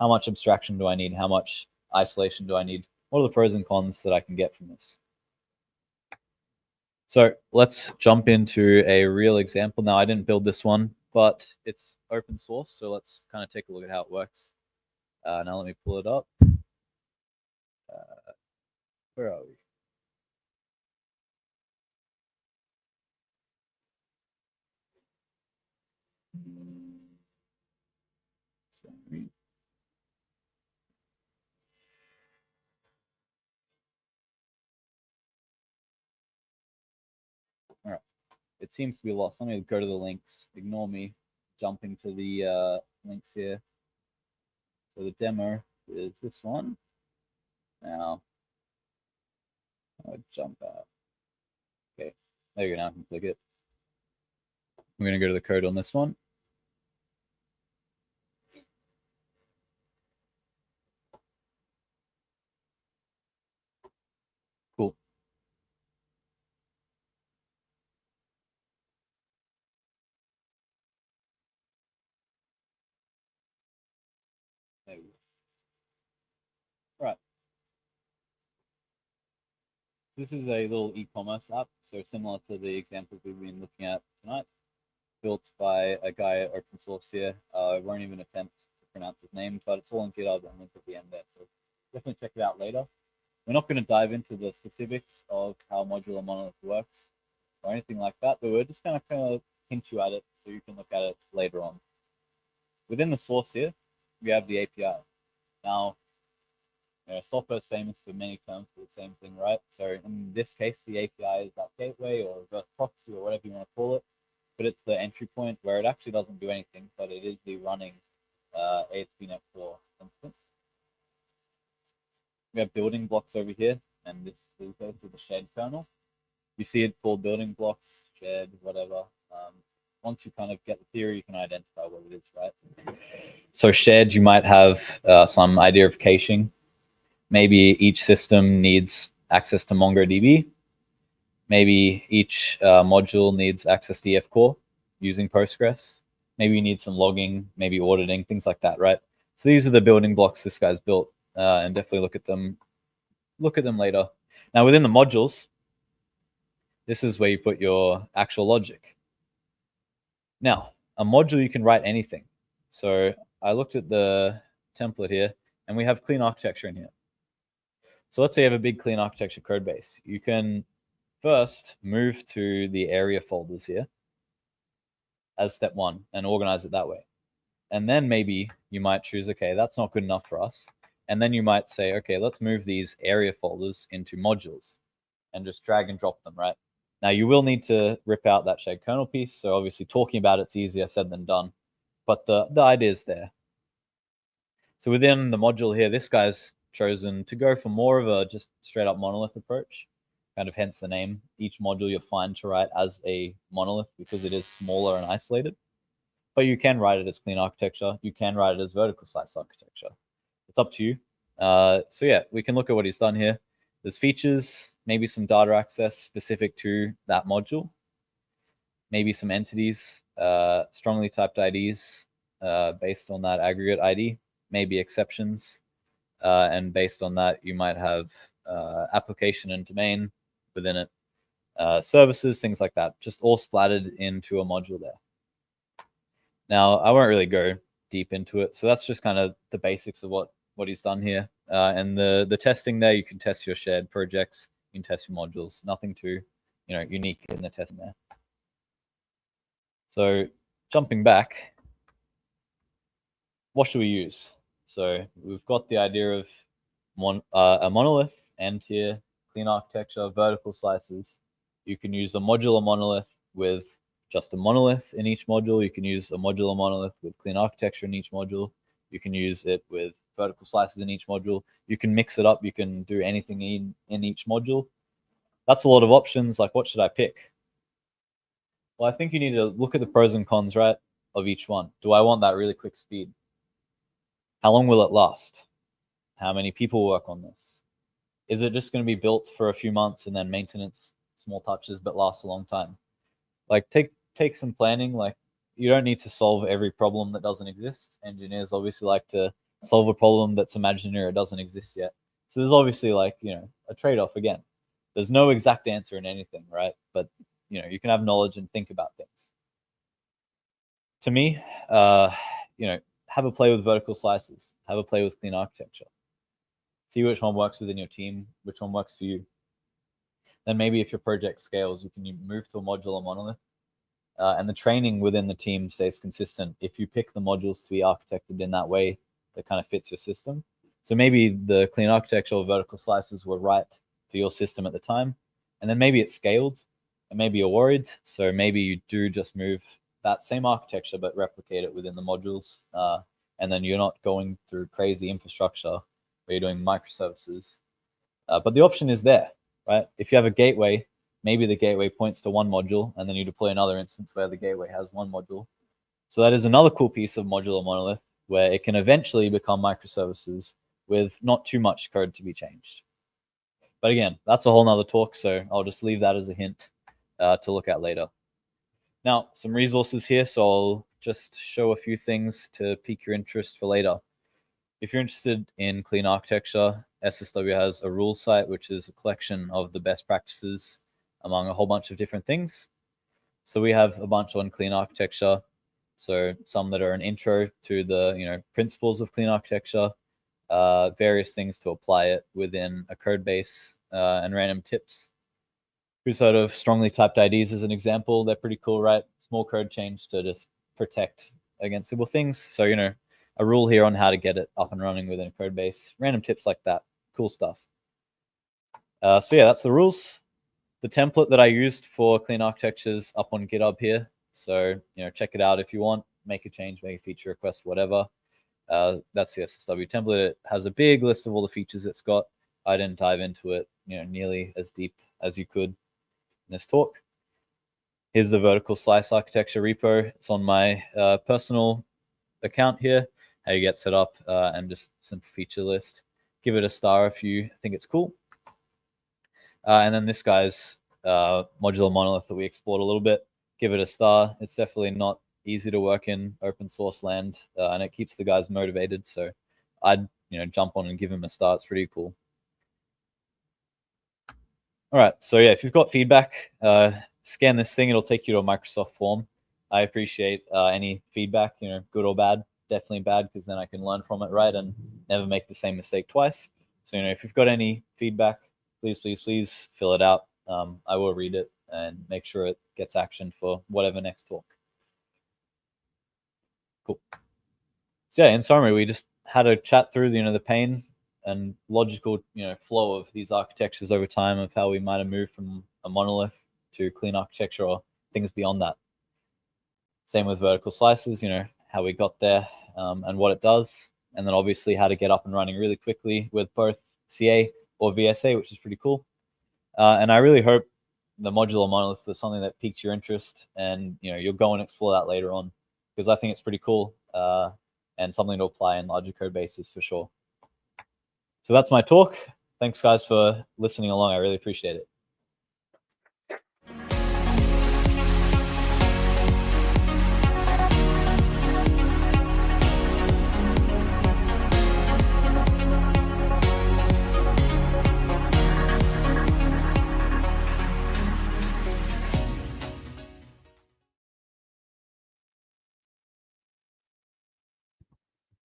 how much abstraction do I need, how much isolation do I need, what are the pros and cons that I can get from this. So let's jump into a real example. Now, I didn't build this one, but it's open source. So let's kind of take a look at how it works. Now let me pull it up. Where are we? All right, it seems to be lost. Let me go to the links. Ignore me jumping to the links here. So the demo is this one. Now, I'll jump out. Okay, there you go. Now I can click it. I'm going to go to the code on this one. Cool. There we go. Right. This is a little e-commerce app, so similar to the examples we've been looking at tonight, built by a guy at open source here. I won't even attempt to pronounce his name, but it's all on GitHub and linked at the end there, so definitely check it out later. We're not going to dive into the specifics of how modular monolith works or anything like that, but we're just going to kind of hint you at it so you can look at it later on. Within the source here, we have the API. Now, software is famous for many terms for the same thing, right? So in this case, the API is that gateway or reverse proxy or whatever you want to call it, but it's the entry point where it actually doesn't do anything, but it is the running ASP.NET Core instance. We have building blocks over here, and this is also the shared kernel. You see it called building blocks, shared, whatever. Once you kind of get the theory, you can identify what it is, right? So shared, you might have some idea of caching. Maybe each system needs access to MongoDB. Maybe each module needs access to EF Core using Postgres. Maybe you need some logging, maybe auditing, things like that, right? So these are the building blocks this guy's built, and definitely look at them later. Now within the modules, this is where you put your actual logic. Now, a module, you can write anything. So I looked at the template here, and we have clean architecture in here. So let's say you have a big clean architecture code base. You can first move to the area folders here as step one and organize it that way. And then maybe you might choose, okay, that's not good enough for us. And then you might say, okay, let's move these area folders into modules and just drag and drop them, right? Now you will need to rip out that shared kernel piece. So obviously talking about it's easier said than done, but the idea is there. So within the module here, this guy's chosen to go for more of a just straight up monolith approach, kind of hence the name. Each module you're fine to write as a monolith because it is smaller and isolated, but you can write it as clean architecture. You can write it as vertical slice architecture. It's up to you. So yeah, we can look at what he's done here. There's features, maybe some data access specific to that module, maybe some entities, strongly typed IDs based on that aggregate ID, maybe exceptions, and based on that, you might have application and domain within it, services, things like that, just all splattered into a module there. Now, I won't really go deep into it, so that's just kind of the basics of what he's done here. And the testing there, you can test your shared projects, you can test your modules, nothing too unique in the testing there. So jumping back, what should we use? So we've got the idea of a monolith, end tier, clean architecture, vertical slices. You can use a modular monolith with just a monolith in each module. You can use a modular monolith with clean architecture in each module. You can use it with vertical slices in each module. You can mix it up. You can do anything in each module. That's a lot of options. Like, what should I pick? Well, I think you need to look at the pros and cons, right, of each one. Do I want that really quick speed? How long will it last? How many people work on this? Is it just going to be built for a few months and then maintenance, small touches, but last a long time? Like, take some planning. Like, you don't need to solve every problem that doesn't exist. Engineers obviously like to solve a problem that's imaginary or doesn't exist yet. So there's obviously like, a trade-off again. There's no exact answer in anything, right? But, you can have knowledge and think about things. To me, have a play with vertical slices, have a play with clean architecture. See which one works within your team, which one works for you. Then maybe if your project scales, you can move to a modular monolith and the training within the team stays consistent if you pick the modules to be architected in that way that kind of fits your system. So maybe the clean architecture or vertical slices were right for your system at the time, and then maybe it's scaled, and maybe you're worried, so maybe you do just move that same architecture but replicate it within the modules, and then you're not going through crazy infrastructure where you're doing microservices. But the option is there, right? If you have a gateway, maybe the gateway points to one module, and then you deploy another instance where the gateway has one module. So that is another cool piece of modular monolith where it can eventually become microservices with not too much code to be changed. But again, that's a whole nother talk, so I'll just leave that as a hint to look at later. Now, some resources here, so I'll just show a few things to pique your interest for later. If you're interested in clean architecture, SSW has a rules site, which is a collection of the best practices among a whole bunch of different things. So we have a bunch on clean architecture. So some that are an intro to the principles of clean architecture, various things to apply it within a code base, and random tips. Who's heard of strongly typed IDs as an example? They're pretty cool, right? Small code change to just protect against simple things. So, a rule here on how to get it up and running within a code base. Random tips like that. Cool stuff. So yeah, that's the rules. The template that I used for clean architecture's up on GitHub here. So, check it out if you want. Make a change, make a feature request, whatever. That's the SSW template. It has a big list of all the features it's got. I didn't dive into it, nearly as deep as you could in this talk. Here's the vertical slice architecture repo. It's on my personal account here. How you get set up, and just simple feature list. Give it a star if you think it's cool. And then this guy's modular monolith that we explored a little bit. Give it a star. It's definitely not easy to work in open source land, and it keeps the guys motivated. So I'd jump on and give him a star. It's pretty cool. All right, so yeah, if you've got feedback, scan this thing. It'll take you to a Microsoft form. I appreciate any feedback, good or bad. Definitely bad, because then I can learn from it, right, and never make the same mistake twice. So if you've got any feedback, please fill it out. I will read it and make sure it gets action for whatever next talk. Cool. So yeah, in summary, we just had a chat through the pain and logical flow of these architectures over time, of how we might have moved from a monolith to clean architecture or things beyond that. Same with vertical slices, how we got there, and what it does, and then obviously how to get up and running really quickly with both CA or VSA, which is pretty cool. And I really hope the modular monolith is something that piques your interest, and you'll go and explore that later on, because I think it's pretty cool, and something to apply in larger code bases for sure. So that's my talk. Thanks guys for listening along. I really appreciate it.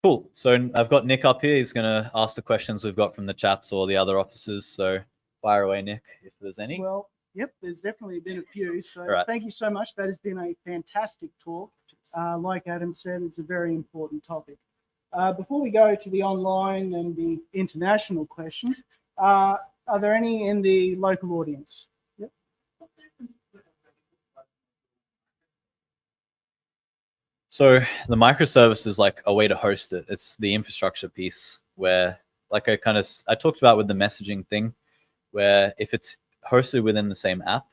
Cool. So I've got Nick up here. He's going to ask the questions we've got from the chats or the other offices. So fire away, Nick, if there's any. Well, yep, there's definitely been a few. So right. Thank you so much. That has been a fantastic talk. Like Adam said, it's a very important topic. Before we go to the online and the international questions, are there any in the local audience? Yep. So the microservice is like a way to host it. It's the infrastructure piece where, like I talked about with the messaging thing, where if it's hosted within the same app,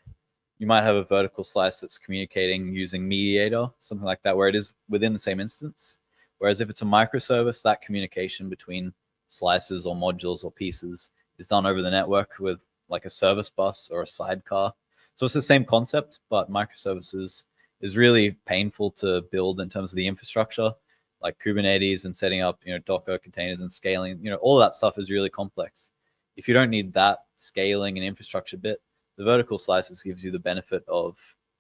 you might have a vertical slice that's communicating using Mediator, something like that, where it is within the same instance. Whereas if it's a microservice, that communication between slices or modules or pieces is done over the network with like a service bus or a sidecar. So it's the same concept, but microservices is really painful to build in terms of the infrastructure, like Kubernetes and setting up, Docker containers and scaling, all of that stuff is really complex. If you don't need that scaling and infrastructure bit, the vertical slices gives you the benefit of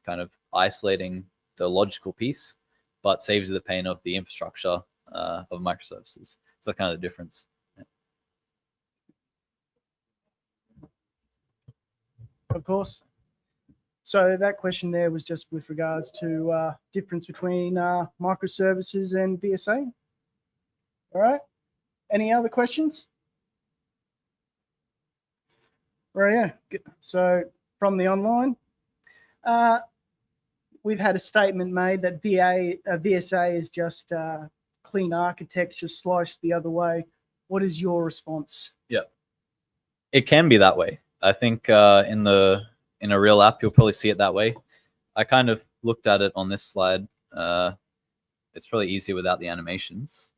kind of isolating the logical piece, but saves you the pain of the infrastructure of microservices. So that's kind of the difference. Yeah. Of course. So that question there was just with regards to difference between microservices and VSA. All right. Any other questions? Right, yeah. So from the online, we've had a statement made that VSA is just clean architecture sliced the other way. What is your response? Yeah, it can be that way. I think in a real app, you'll probably see it that way. I kind of looked at it on this slide. It's probably easier without the animations,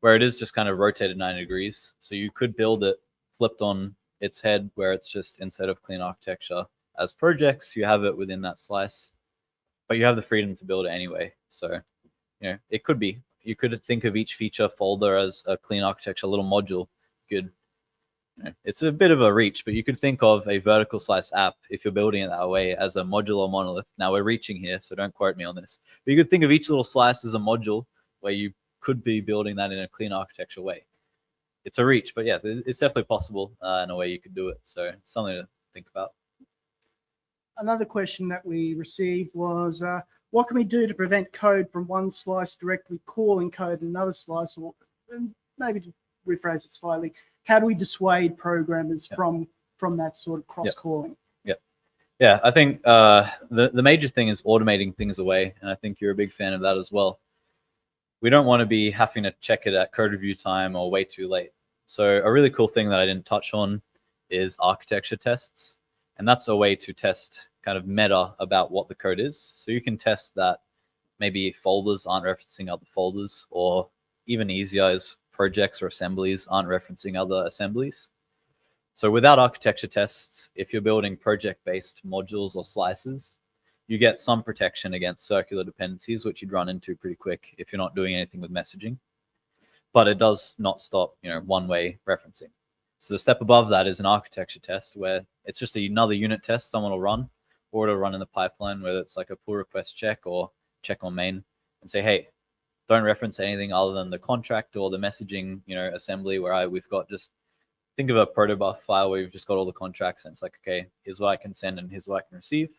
where it is just kind of rotated 90 degrees. So you could build it flipped on its head, where it's just, instead of clean architecture as projects, you have it within that slice, but you have the freedom to build it anyway. So, you know, it could be, you could think of each feature folder as a clean architecture little module. You could, you know, it's a bit of a reach, but you could think of a vertical slice app, if you're building it that way, as a modular monolith. Now we're reaching here, so don't quote me on this, but you could think of each little slice as a module where you could be building that in a clean architecture way. It's a reach, but yes, it's definitely possible in a way you could do it. So it's something to think about. Another question that we received was, what can we do to prevent code from one slice directly calling code in another slice? Or maybe to rephrase it slightly, how do we dissuade programmers from that sort of cross-calling? Yeah, I think the major thing is automating things away, and I think you're a big fan of that as well. We don't want to be having to check it at code review time or way too late. So a really cool thing that I didn't touch on is architecture tests. And that's a way to test kind of meta about what the code is. So you can test that maybe folders aren't referencing other folders, or even easier is projects or assemblies aren't referencing other assemblies. So without architecture tests, if you're building project-based modules or slices, you get some protection against circular dependencies, which you'd run into pretty quick if you're not doing anything with messaging. But it does not stop, you know, one-way referencing. So the step above that is an architecture test, where it's just another unit test someone will run, or it'll run in the pipeline, whether it's like a pull request check or check on main, and say, hey, don't reference anything other than the contract or the messaging, you know, assembly where we've got, just think of a protobuf file where you've just got all the contracts, and it's like, okay, here's what I can send and here's what I can receive.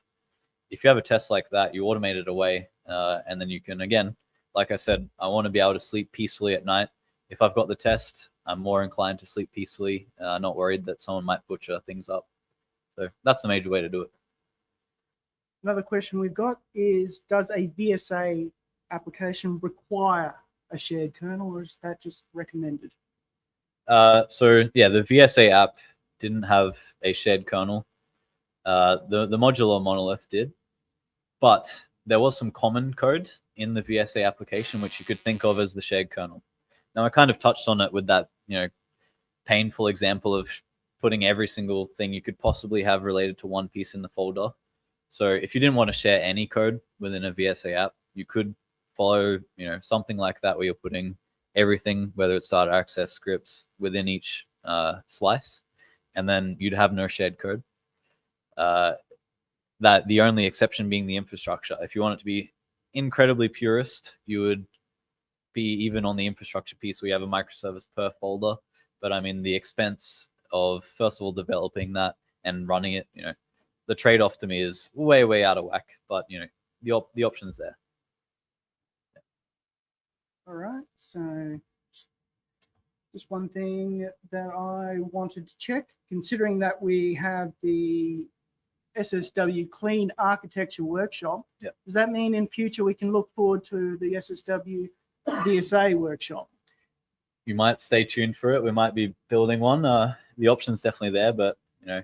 If you have a test like that, you automate it away, and then you can, again, like I said, I want to be able to sleep peacefully at night. If I've got the test, I'm more inclined to sleep peacefully, not worried that someone might butcher things up. So that's the major way to do it. Another question we've got is, does a VSA application require a shared kernel, or is that just recommended? So yeah, the VSA app didn't have a shared kernel. The modular monolith did, but there was some common code in the VSA application which you could think of as the shared kernel. Now I kind of touched on it with that, you know, painful example of putting every single thing you could possibly have related to one piece in the folder. So if you didn't want to share any code within a VSA app, you could follow, you know, something like that, where you're putting everything, whether it's start access scripts, within each slice, and then you'd have no shared code. That the only exception being the infrastructure. If you want it to be incredibly purist, you would be even on the infrastructure piece, we have a microservice per folder. But I mean, the expense of, first of all, developing that and running it, you know, the trade-off to me is way, way out of whack. But, you know, the option's there. All right, so just one thing that I wanted to check, considering that we have the SSW Clean Architecture Workshop, does that mean in future we can look forward to the SSW VSA workshop? You might stay tuned for it. We might be building one. The option's definitely there, but, you know,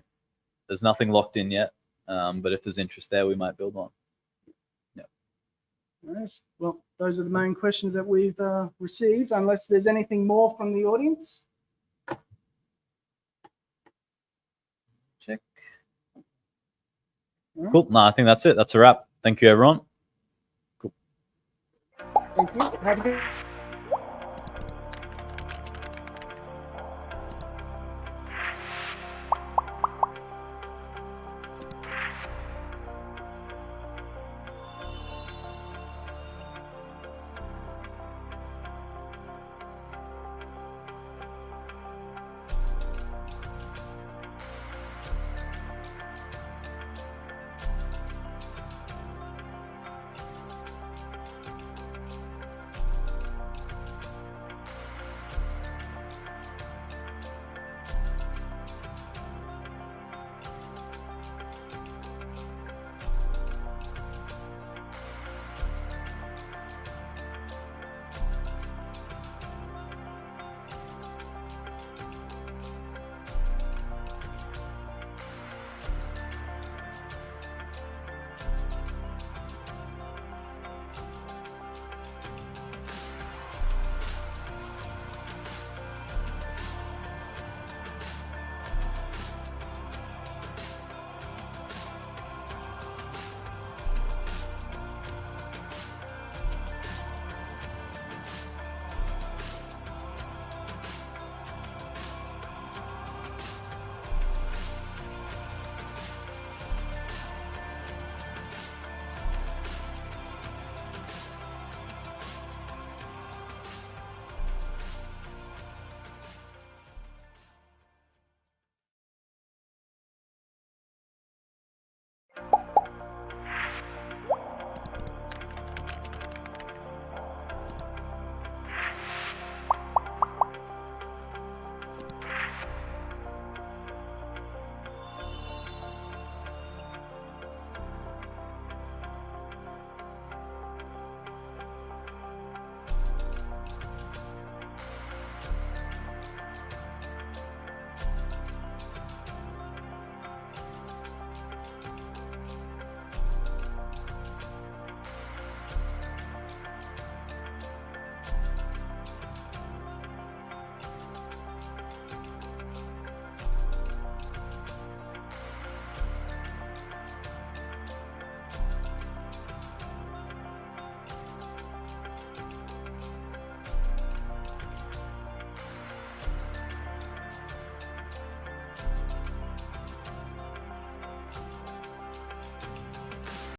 there's nothing locked in yet. But if there's interest there, we might build one. Yes. Well, those are the main questions that we've received, unless there's anything more from the audience. Check. Cool. No, I think that's it. That's a wrap. Thank you, everyone. Cool. Thank you. Have a good you.